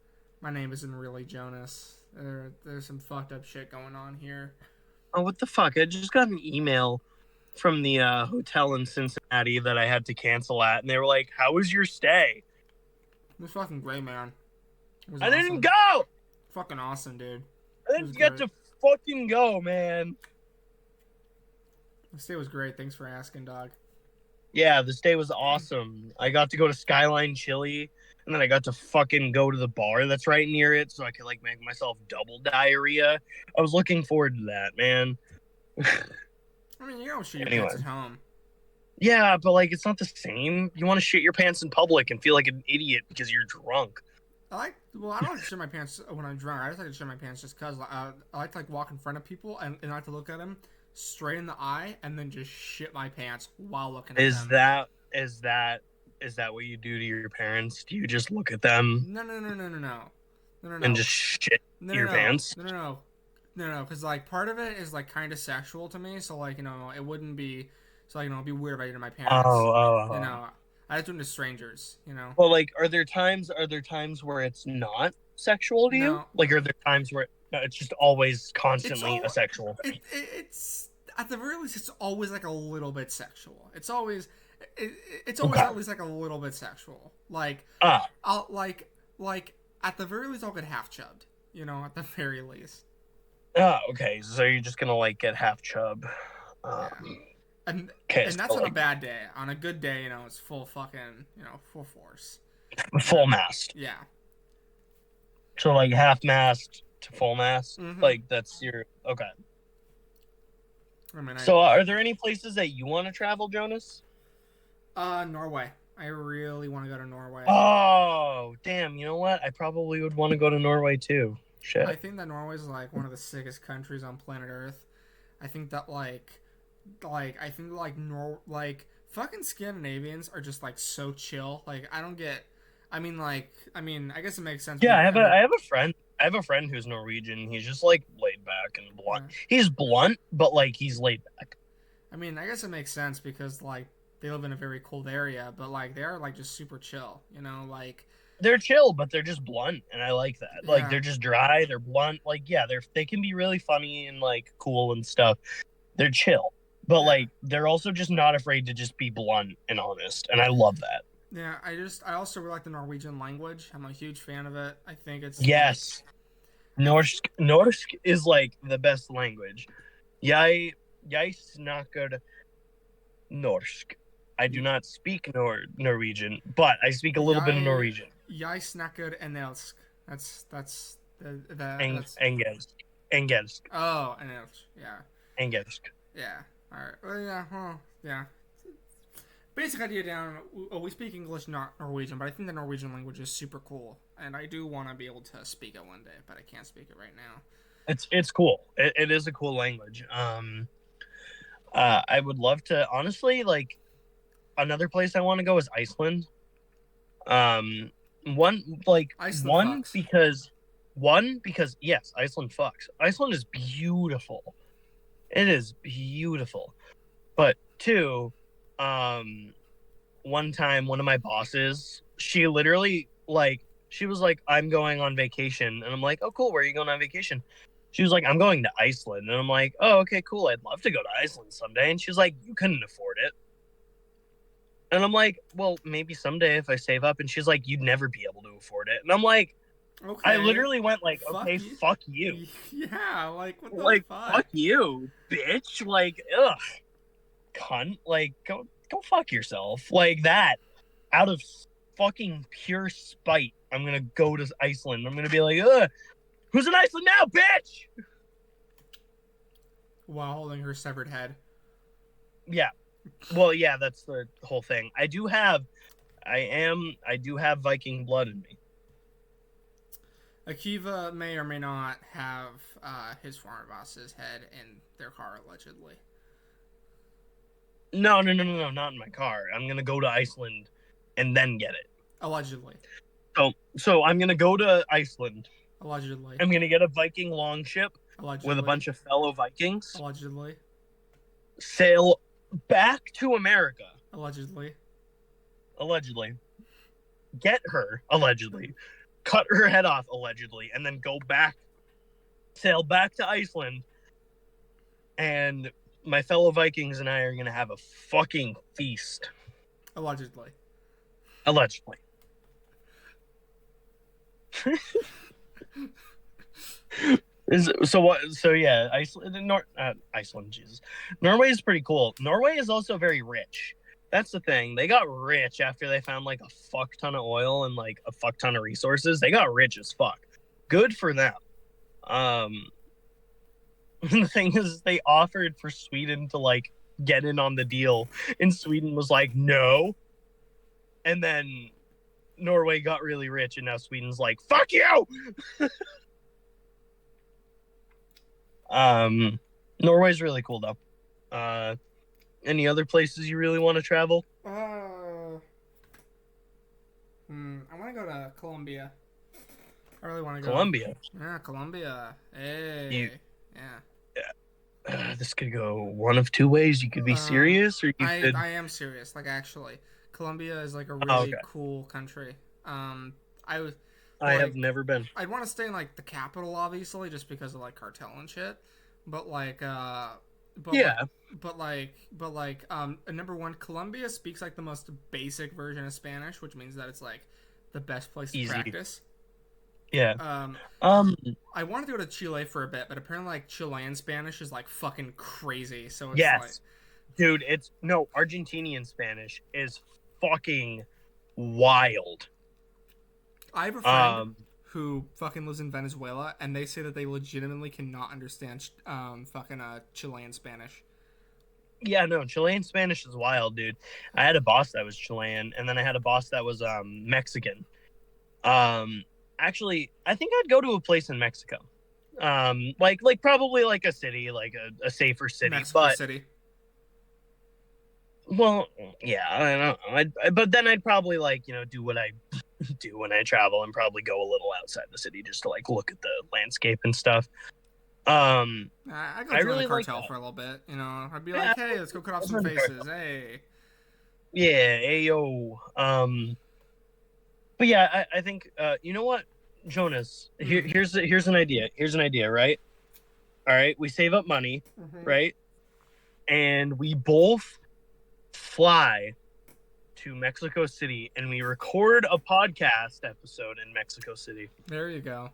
My name isn't really Jonas. There's some fucked up shit going on here.
Oh, what the fuck? I just got an email from the hotel in Cincinnati that I had to cancel at, and they were like, "How was your stay?"
It was fucking great, man. It was
I
awesome.
didn't go.
Fucking awesome, dude.
I didn't get to fucking go, man.
The stay was great. Thanks for asking, dog.
Yeah, the stay was awesome. I got to go to Skyline Chili, and then I got to fucking go to the bar that's right near it, so I could like make myself double diarrhea. I was looking forward to that, man.
I mean, you don't shit your
Anyway.
pants at home.
Yeah, but like it's not the same. You want to shit your pants in public and feel like an idiot because you're drunk.
I don't like to shit my pants when I'm drunk. I just like to shit my pants just because I like to like walk in front of people and I like to look at them straight in the eye and then just shit my pants while looking at them.
Is that what you do to your parents? Do you just look at them
No.
and just shit your pants?
No. Because like part of it is like kind of sexual to me, so like it wouldn't be, so like it'd be weird if I did it to my parents.
Oh.
I just do it to strangers.
Well, like, are there times where it's not sexual to you?
No.
Like, are there times where it's just always constantly a sexual thing?
It's at the very least, it's always like a little bit sexual. It's always
Okay.
at least like a little bit sexual. Like I'll like at the very least I'll get half chubbed. At the very least.
Okay. So you're just gonna like get half chub.
Yeah. And
Okay,
that's on a bad day. On a good day, it's full fucking, full force.
full mast.
Yeah.
So like half mast to full mast.
Mhm.
Like that's your okay.
I mean,
So are there any places that you want to travel, Jonas?
Norway. I really want to go to Norway.
Oh, damn. You know what? I probably would want to go to Norway too.
I
Shit.
think that Norway is like one of the sickest countries on planet Earth. I think that I think like fucking Scandinavians are just like so chill. Like I don't get. I guess it makes sense.
Yeah,
I mean,
I have a friend. I have a friend who's Norwegian. He's just like laid back and blunt.
yeah.
He's blunt, but like he's laid back.
I mean, I guess it makes sense because like they live in a very cold area, but like they are like just super chill. You know, like
They're chill, but they're just blunt, and I like that. Like
yeah,
they're just dry, they're blunt. Like yeah, they can be really funny and like cool and stuff. They're chill, but
yeah,
like they're also just not afraid to just be blunt and honest, and I love that.
yeah. I also really like the Norwegian language. I'm a huge fan of it. I think it's like
Yes,
I th-
Norsk is like the best language. Jeg snakker norsk. I do not speak Norwegian, but I speak a little bit of
jeg
Norwegian.
jeg snakker engelsk. That's that's
Engelsk. Engelsk.
oh engelsk. Yeah,
Engelsk.
yeah. All right. Well, yeah. Well, yeah. Basic idea down. We speak English, not Norwegian, but I think the Norwegian language is super cool, and I do want to be able to speak it one day, but I can't speak it right now.
It's cool. It is a cool language. I would love to honestly like another place I want to go is Iceland. Um,
Iceland
one
fucks.
because yes, Iceland fucks. Iceland is beautiful. It is beautiful. But two, um, one time one of my bosses, she literally she was like, I'm going on vacation, and I'm like, oh cool, where are you going on vacation? She was like, I'm going to Iceland, and I'm like, oh okay, cool, I'd love to go to Iceland someday. And she's like, you couldn't afford it. And I'm like, well, maybe someday if I save up. And she's like, you'd never be able to afford it. And I'm like, I
Okay.
literally went like,
Fuck
okay,
you.
fuck you.
Yeah. Like what the
Like,
fuck?
fuck you, bitch. Like, ugh, cunt. Like, go fuck yourself. Like that. Out of fucking pure spite, I'm gonna go to Iceland. I'm gonna be like, ugh, who's in Iceland now, bitch?
While holding her severed head.
Yeah. Well, yeah, that's the whole thing. I do have Viking blood in me.
Akiva may or may not have his former boss's head in their car, allegedly.
No, not in my car. I'm gonna go to Iceland and then get it.
Allegedly.
So I'm gonna go to Iceland.
Allegedly.
I'm gonna get a Viking longship with a
Allegedly.
bunch of fellow Vikings,
Allegedly.
sail back to America,
Allegedly.
allegedly, get her, allegedly, cut her head off, allegedly, and then go back, sail back to Iceland, and my fellow Vikings and I are gonna have a fucking feast.
Allegedly.
Allegedly. So what? So yeah, Iceland, Jesus. Norway is pretty cool. Norway is also very rich. That's the thing. They got rich after they found like a fuck ton of oil and like a fuck ton of resources. They got rich as fuck. Good for them. Um, the thing is, they offered for Sweden to like get in on the deal, and Sweden was like, no. And then Norway got really rich, and now Sweden's like, fuck you. Norway's really cool though. Any other places you really want to travel?
I want to go to Colombia. I really want to go.
Colombia.
Yeah, Colombia. Hey.
You,
Yeah.
this could go one of two ways. You could be serious, or you could.
I am serious. Like actually, Colombia is like a
Oh,
really
okay.
cool country. I was
I have
like
never been.
I'd want to stay in like the capital, obviously, just because of like cartel and shit. But like, but like,
Yeah,
number one, Colombia speaks like the most basic version of Spanish, which means that it's like the best place to
easy.
practice.
Yeah.
Um,
Um.
I wanted to go to Chile for a bit, but apparently like Chilean Spanish is like fucking crazy. So it's like,
Yes, dude. It's no Argentinian Spanish is fucking wild.
I have a friend who fucking lives in Venezuela, and they say that they legitimately cannot understand fucking Chilean Spanish.
Yeah, no, Chilean Spanish is wild, dude. I had a boss that was Chilean, and then I had a boss that was Mexican. Um, Actually, I think I'd go to a place in Mexico. Like probably like a city, like a safer city.
Mexico
But
City.
well, yeah, I don't know. But then I'd probably like do what I do when I travel and probably go a little outside the city just to like look at the landscape and stuff.
I go
I
join the
really like
cartel
that.
for a little bit. You know, I'd be
Yeah,
like, hey, let's go cut off some faces. Hey.
yeah, ayo. But yeah, I think you know what, Jonas.
Mm.
Here's an idea. Here's an idea, right? All right, we save up money,
Mm-hmm.
right? And we both fly to Mexico City and we record a podcast episode in Mexico City.
There you go.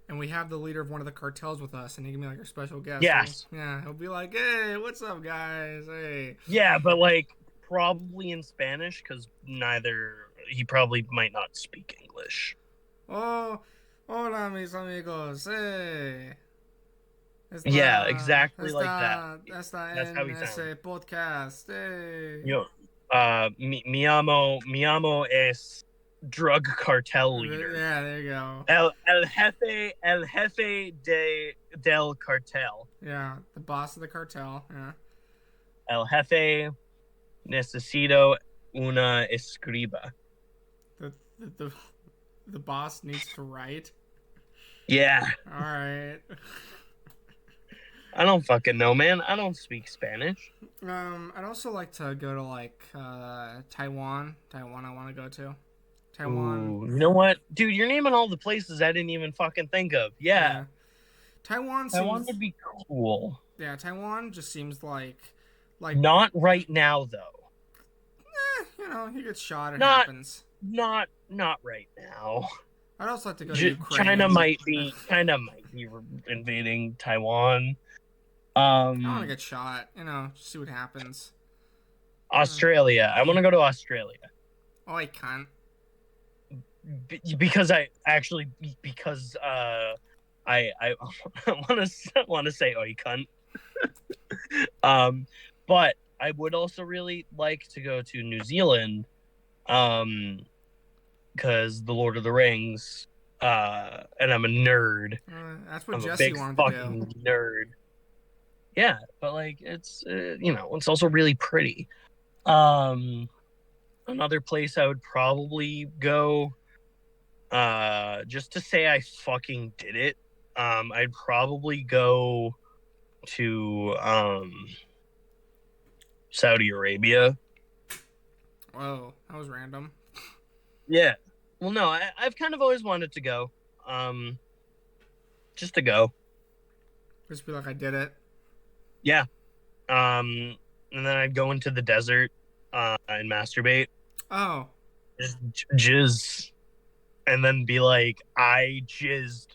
And we have the leader of one of the cartels with us, and he can be like our special guest.
Yes.
He'll be like, hey, what's up, guys? Hey.
Yeah, but like probably in Spanish because he probably might not speak English.
Oh, hola, mis amigos. Hey.
Yeah, exactly like that.
Está
That's how
en
he sounds.
ese podcast. Hey.
You know, mi amo es drug cartel leader.
Yeah, there you go.
El jefe del cartel.
Yeah, the boss of the cartel. Yeah.
El jefe necesito una escriba.
The the the, the boss needs to write.
Yeah.
All right.
I don't fucking know, man. I don't speak Spanish.
I'd also like to go to like Taiwan. Taiwan, I want to go to. Taiwan.
Ooh, you know what, dude? You're naming all the places I didn't even fucking think of. Yeah.
Taiwan
Taiwan
seems.
would be cool.
Yeah, Taiwan just seems like
Not right now though.
you know, he gets shot. It
Not
happens.
not right now.
I'd also like to go to Ukraine.
China might be invading Taiwan.
I want to get shot. You know, just see what happens.
Australia. I want to go to Australia.
Oh, I can't.
Because I actually I want to say oi cunt. But I would also really like to go to New Zealand, because the Lord of the Rings, and I'm a nerd.
That's what
I'm
Jesse
a big
wanted
fucking
to do.
nerd. Yeah, but like it's it's also really pretty. Another place I would probably go, just to say I fucking did it. I'd probably go to Saudi Arabia.
Whoa, that was random.
Yeah. Well, no, I've kind of always wanted to go. Just to go.
Just be like, I did it.
Yeah. And then I'd go into the desert, and masturbate.
Oh.
Just jizz. And then be like, I jizzed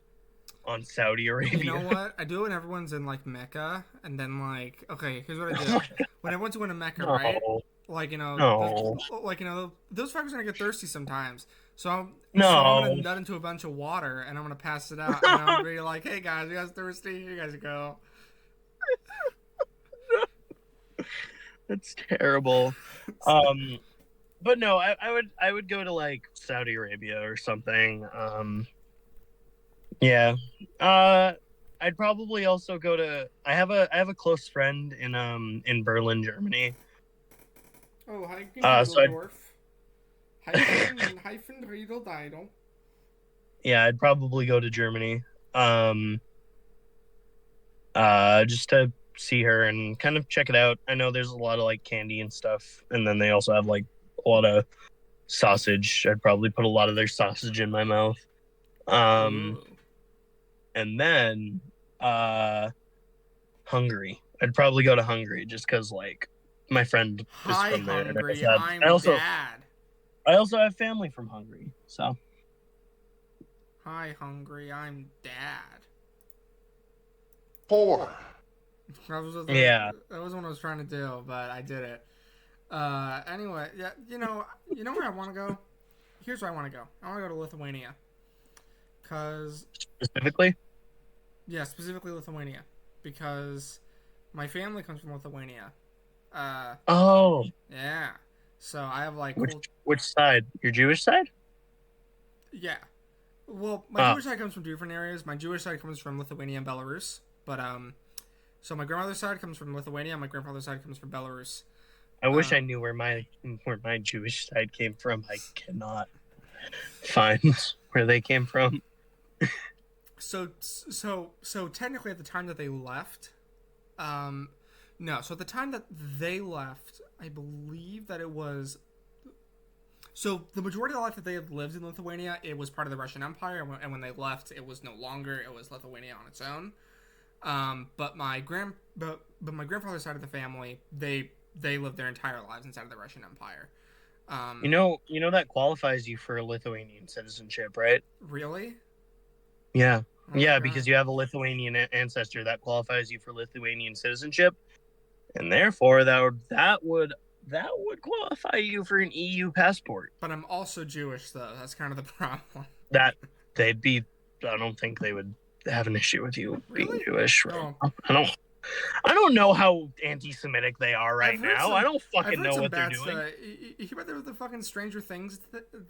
on Saudi Arabia.
You know what? I do it when everyone's in like Mecca, and then like, okay, here's what I do. When everyone's going to Mecca, right? Like those fuckers are gonna get thirsty sometimes. So I'm gonna nut into a bunch of water and I'm gonna pass it out. And I'm gonna be like, hey guys, you guys thirsty? You guys go.
That's terrible. But no, I would go to like Saudi Arabia or something. Yeah. I'd probably also go to. I have a close friend in Berlin, Germany.
Oh, hi,
So
hyphen Riedel Dido.
Yeah, I'd probably go to Germany. Just to see her and kind of check it out. I know there's a lot of like candy and stuff, and then they also have like a lot of sausage. I'd probably put a lot of their sausage in my mouth. And then Hungary. I'd probably go to Hungary just because like my friend is from there.
Hungary,
Dad. I also have family from Hungary, so.
Hi, Hungary, I'm Dad.
4.
That was what I was trying to do, but I did it. Anyway, yeah, you know where I want to go? Here's where I want to go. I want to go to Lithuania.
Specifically?
Yeah, specifically Lithuania. Because My family comes from Lithuania. Uh,
Oh,
yeah. So I have like
which
cool.
which side? Your Jewish side?
Yeah. Well, my
Oh,
Jewish side comes from two different areas. My Jewish side comes from Lithuania and Belarus. But so my grandmother's side comes from Lithuania. My grandfather's side comes from Belarus.
I wish I
Um,
knew where my Jewish side came from. I cannot find where they came from.
so technically, at the time that they left, um, no. So at the time that they left, I believe that it was. So the majority of the life that they had lived in Lithuania, it was part of the Russian Empire, and when they left, it was no longer. It was Lithuania on its own. But my grandfather's side of the family, they lived their entire lives inside of the Russian Empire. Um,
You know that qualifies you for Lithuanian citizenship, right?
really?
Yeah.
Oh my
Yeah,
god.
because you have a Lithuanian ancestor that qualifies you for Lithuanian citizenship, and therefore that would qualify you for an EU passport.
But I'm also Jewish, though. That's kind of the problem.
That they'd be I don't think they would have an issue with you being
Really?
Jewish right
Oh,
now. I don't know how anti-Semitic they are right
I've heard
now. I
some.
don't
I've
fucking
heard
know
some
what they're
bad
doing.
stuff. You hear about the fucking Stranger Things?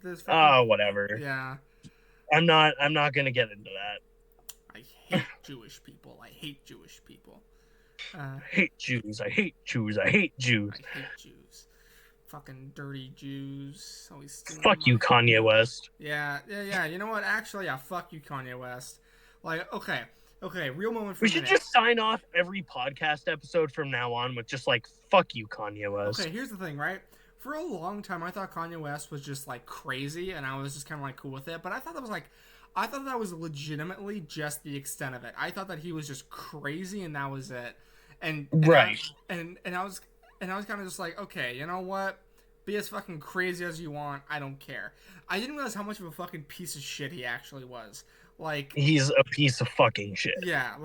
This fucking
Oh, whatever.
yeah.
I'm not gonna get into that.
I hate Jewish people. I hate Jewish people. Uh,
I hate Jews. I hate Jews. I hate Jews.
I hate Jews. Fucking dirty Jews. Always stealing
Fuck you,
money.
Kanye West.
Yeah. You know what? Actually, yeah. Fuck you, Kanye West. Like, okay. Real moment for
We
a
should
minute.
just sign off every podcast episode from now on with just like "fuck you, Kanye
Okay,
West."
here's the thing, right? For a long time, I thought Kanye West was just like crazy, and I was just kind of like cool with it. But I thought that was legitimately just the extent of it. I thought that he was just crazy, and that was it. And I
Right.
and I was kind of just like, okay, you know what? Be as fucking crazy as you want. I don't care. I didn't realize how much of a fucking piece of shit he actually was. Like,
He's a piece of fucking shit.
yeah,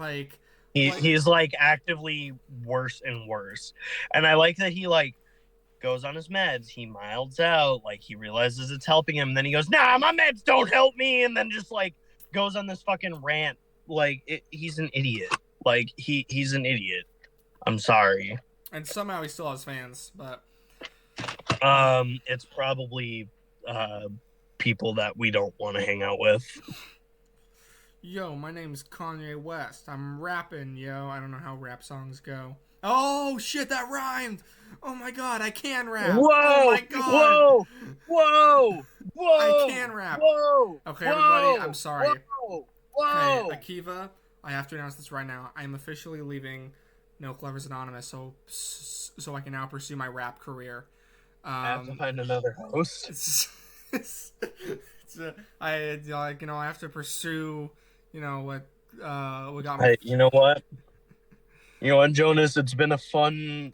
He
like
he's like actively worse and worse. And I like that he like goes on his meds, he milds out, like he realizes it's helping him, then he goes, "Nah, my meds don't help me," and then just like goes on this fucking rant. Like he's an idiot. Like he's an idiot. I'm sorry.
and somehow he still has fans, but
It's probably uh people that we don't want to hang out with.
yo, my name's Kanye West. I'm rapping, yo. I don't know how rap songs go. Oh shit, that rhymed. Oh my god, I can rap. Oh
Whoa!
my god,
Whoa! Whoa!
I
Whoa!
can rap.
Whoa!
Okay, everybody, I'm
Whoa!
sorry.
Whoa!
Okay,
Whoa!
Akiva, I have to announce this right now. I am officially leaving No Clevers Anonymous, so I can now pursue my rap career.
I have to
Um,
find another host.
I have to pursue, what got me.
Hey, you know what? You know what, Jonas? It's been a fun,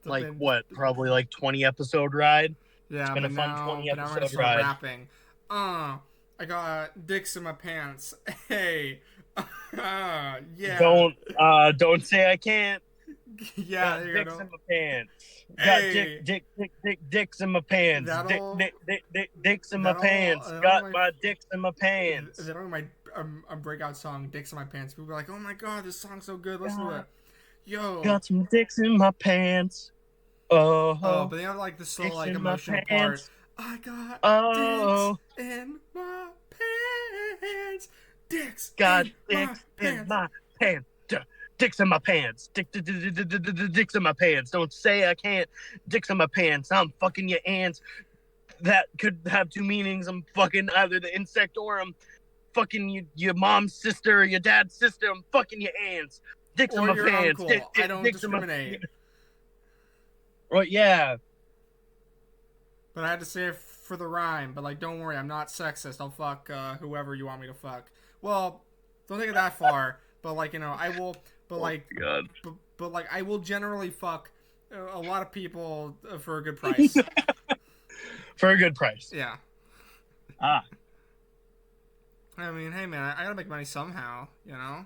like,
Been,
what? Probably like 20 episode ride. It's
yeah,
been a fun 20
but now I'm gonna
episode
start
ride.
rapping. I got dicks in my pants. Hey, yeah,
Don't say I can't.
yeah.
Got
There you
dicks
go.
in my pants. Got
Hey,
dicks in my pants.
that'll
Dicks in my
that'll
pants.
that'll
Got
my
my dicks in my pants.
that'll be my breakout song, "Dicks in My Pants." People are like, "Oh my god, this song's so good. Listen to it." Yo,
Got some dicks in my pants.
oh,
Oh,
but they have like the slow,
dicks
like
in my
emotional part.
pants.
I got dicks
Oh,
in my pants. Dicks
got
in my
dicks in
pants.
my pants. Dicks in my pants. Dicks in my pants. Don't say I can't. Dicks in my pants. I'm fucking your ants. That could have two meanings. I'm fucking either the insect or I'm fucking your mom's sister or your dad's sister. I'm fucking your ants. Dicks in
Or
my
your
pants.
uncle. I don't
Dicks in my.
discriminate.
Right, yeah.
But I had to say it for the rhyme. But like, don't worry, I'm not sexist. I'll fuck whoever you want me to fuck. Well, don't take it that far. But like, I will. But like,
Oh, God.
but like, I will generally fuck a lot of people for a good price.
For a good price.
Yeah.
Ah.
I mean, hey man, I gotta make money somehow.
You know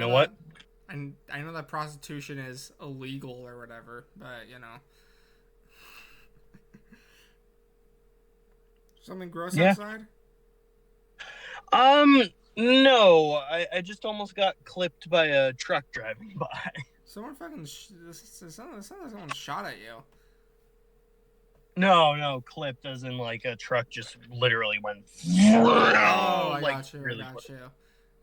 what?
I know that prostitution is illegal or whatever, but something gross
Yeah.
outside.
Um, No, I just almost got clipped by a truck driving by.
Someone fucking. Someone shot at you.
No, clipped as in like a truck just literally went
Oh, I
like
got you. I
really
got
quick.
you.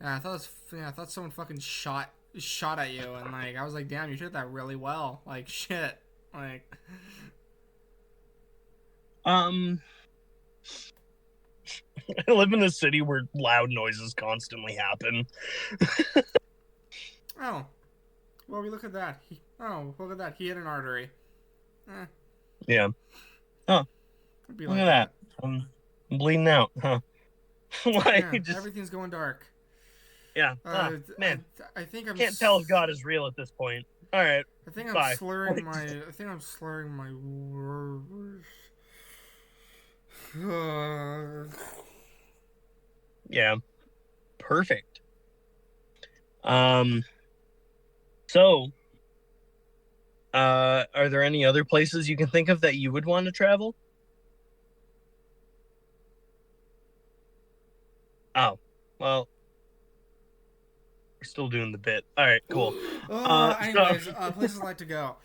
Yeah, I thought someone fucking shot at you, and like I was like, damn, you did that really well. Like shit. Like.
Um, I live in a city where loud noises constantly happen.
Oh. Well, we look at that. Look at that. He hit an artery. Eh,
Yeah. Oh,
it'd be
look
like
at that.
that.
I'm bleeding out. Huh? Why?
Yeah,
Just
everything's going dark.
yeah.
Uh, I,
Man,
I think I'm.
can't tell if God is real at this point. All right.
I think I'm
Bye.
slurring my. I think I'm slurring my words.
Yeah. Perfect. Um. So, are there any other places you can think of that you would want to travel? Oh, well, we're still doing the bit. All right, cool. So
Anyways, places I'd like to go.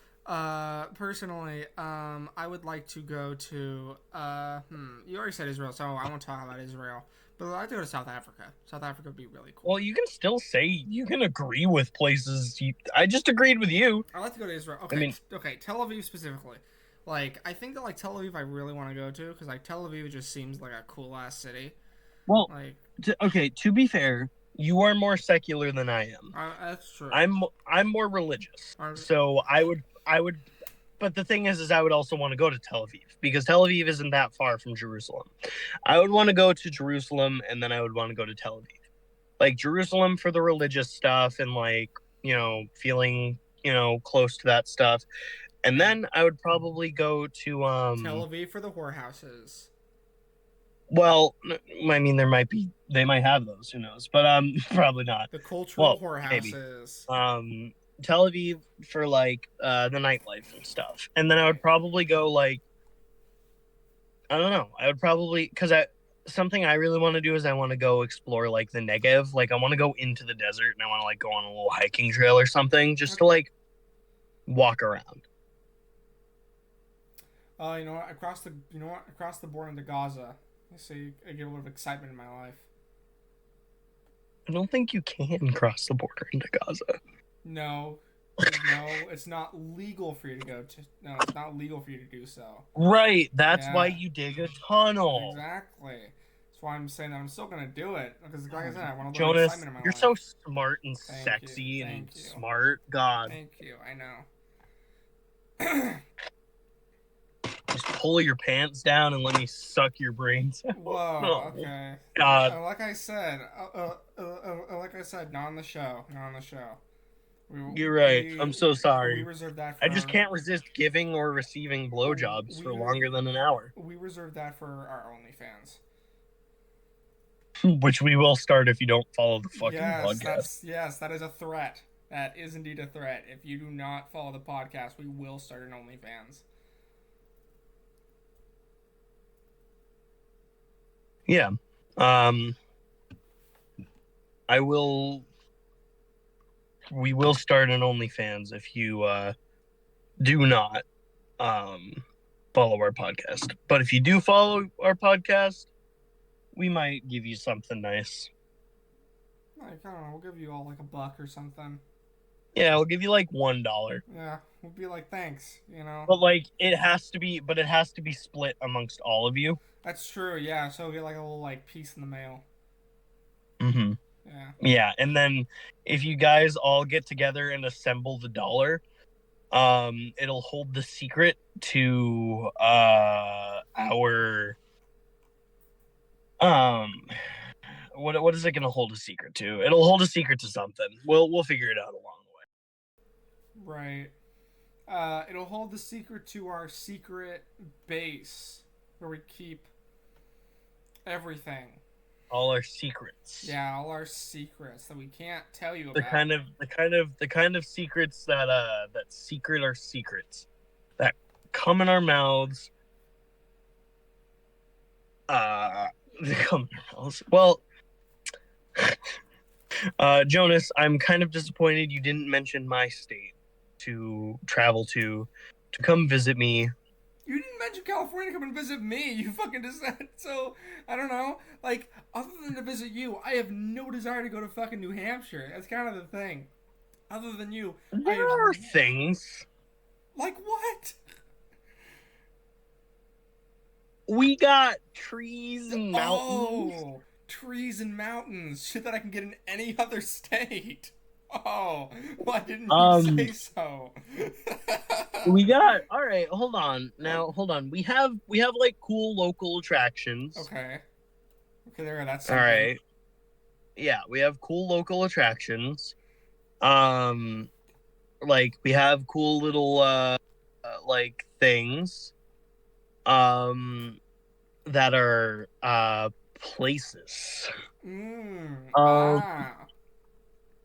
Personally, I would like to go to. You already said Israel, so I won't talk about Israel. But I'd like to go to South Africa. South Africa would be really cool.
well, you can still say you can agree with places. I just agreed with you.
I'd like to go to Israel.
I
Okay,
mean,
okay, Tel Aviv specifically. Like, I think that like Tel Aviv, I really want to go to because like Tel Aviv just seems like a cool ass city.
well,
Like,
okay. To be fair, you are more secular than I am.
that's true.
I'm more religious, so I would. But the thing is I would also want to go to Tel Aviv because Tel Aviv isn't that far from Jerusalem. I would want to go to Jerusalem, and then I would want to go to Tel Aviv. Like Jerusalem for the religious stuff and like, feeling, close to that stuff. And then I would probably go to
Tel Aviv for the whorehouses.
well, I mean they might have those, who knows. But probably not.
The cultural
Well, maybe.
whorehouses.
Tel Aviv for like the nightlife and stuff. And then I would probably go like I don't know. I would probably cuz I something I really want to do is I want to go explore like the Negev. Like I want to go into the desert and I want to like go on a little hiking trail or something just to
Okay.
like walk around.
You know what? Across the border into Gaza. See, I get a little bit of excitement in my life.
I don't think you can cross the border into Gaza.
No, no, it's not legal for you to go to. No, it's not legal for you to do so.
Right, that's why
Yeah,
you dig a tunnel.
exactly. That's why I'm saying that I'm still gonna do it because, like I said, I want a little
Jonas,
excitement in my
you're
life.
so smart and
Thank you,
sexy and
thank you,
smart. God,
thank you. I know.
just pull your pants down and let me suck your brains out.
Whoa.
Oh,
Okay.
God.
Like I said, not on the show. Not on the show. We
You're right.
we
I'm so
we
sorry.
reserve that
I
for
just
our.
can't resist giving or receiving blowjobs for
We
longer than an hour,
we reserve that for our OnlyFans.
which we will start if you don't follow the fucking
Yes,
podcast.
that is a threat. That is indeed a threat. If you do not follow the podcast, we will start an OnlyFans.
Yeah. Um, I will. We will start an OnlyFans if you do not um, follow our podcast. But if you do follow our podcast, we might give you something nice.
Like I don't know, we'll give you all like a buck or something.
Yeah, we'll give you like $1.
Yeah, we'll be like thanks. You know.
But like it has to be split amongst all of you.
That's true. Yeah, so we'll get like a little like piece in the mail.
Mm-hmm.
Yeah.
Yeah, and then if you guys all get together and assemble the dollar, it'll hold the secret to our um what is it going to hold a secret to? It'll hold a secret to something. We'll figure it out along the way.
Right. It'll hold the secret to our secret base where we keep everything.
All our secrets.
Yeah, all our secrets that we can't tell you
The
about.
kind of secrets that secret are secrets that come in our mouths. They come in our mouths. Well, Jonas, I'm kind of disappointed you didn't mention my state to travel to come visit me.
You didn't mention California to come and visit me. You fucking just said so. I don't know. Like, other than to visit you, I have no desire to go to fucking New Hampshire. That's kind of the thing. Other than you, I have.
There are things.
Like what?
We got trees and mountains.
Oh, trees and mountains. Shit that I can get in any other state. Oh, why didn't you
Um,
say so?
we got all right. Hold on. Now, hold on. We have like cool local attractions.
Okay. Okay, there. That's
All
something.
right. Yeah, we have cool local attractions. Um, like we have cool little like things um that are places. Um,
Ah.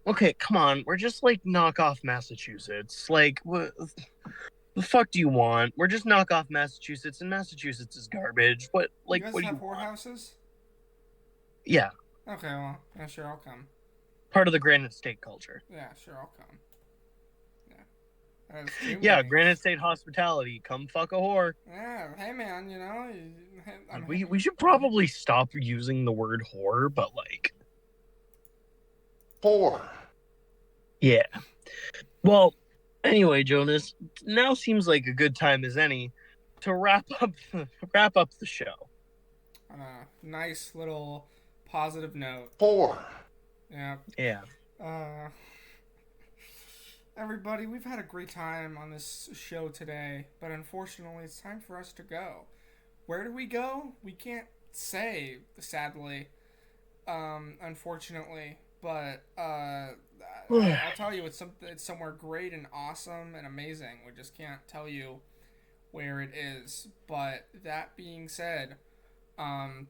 okay, come on. We're just like knock off Massachusetts. Like what the fuck do you want? We're just knock off Massachusetts, and Massachusetts is garbage.
You guys
What do
have
you want?
whorehouses?
Yeah,
Okay, well, yeah, sure, I'll come.
part of the Granite State culture.
Yeah, sure, I'll come. Yeah, that is too
Yeah,
many.
Granite State hospitality. Come fuck a whore.
Yeah, hey man, I'm.
We should probably stop using the word whore, but like,
Four.
yeah. Well, anyway, Jonas, now seems like a good time as any to wrap up the show.
Nice little positive note.
Four.
Yeah.
Yeah.
Uh, everybody, we've had a great time on this show today, but unfortunately, it's time for us to go. Where do we go? We can't say, sadly, unfortunately, but I'll tell you, it's somewhere great and awesome and amazing. We just can't tell you where it is. But that being said, um,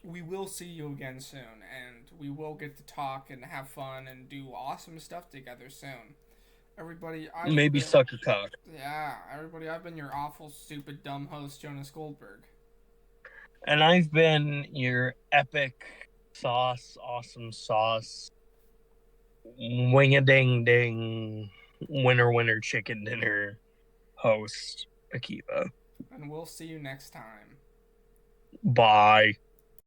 we will see you again soon, and we will get to talk and have fun and do awesome stuff together soon. Everybody, I've
Maybe
been
suck a cock.
yeah, everybody, I've been your awful, stupid, dumb host, Jonas Goldberg.
And I've been your epic awesome sauce, wing a ding ding, winner chicken dinner host, Akiva.
And we'll see you next time.
Bye.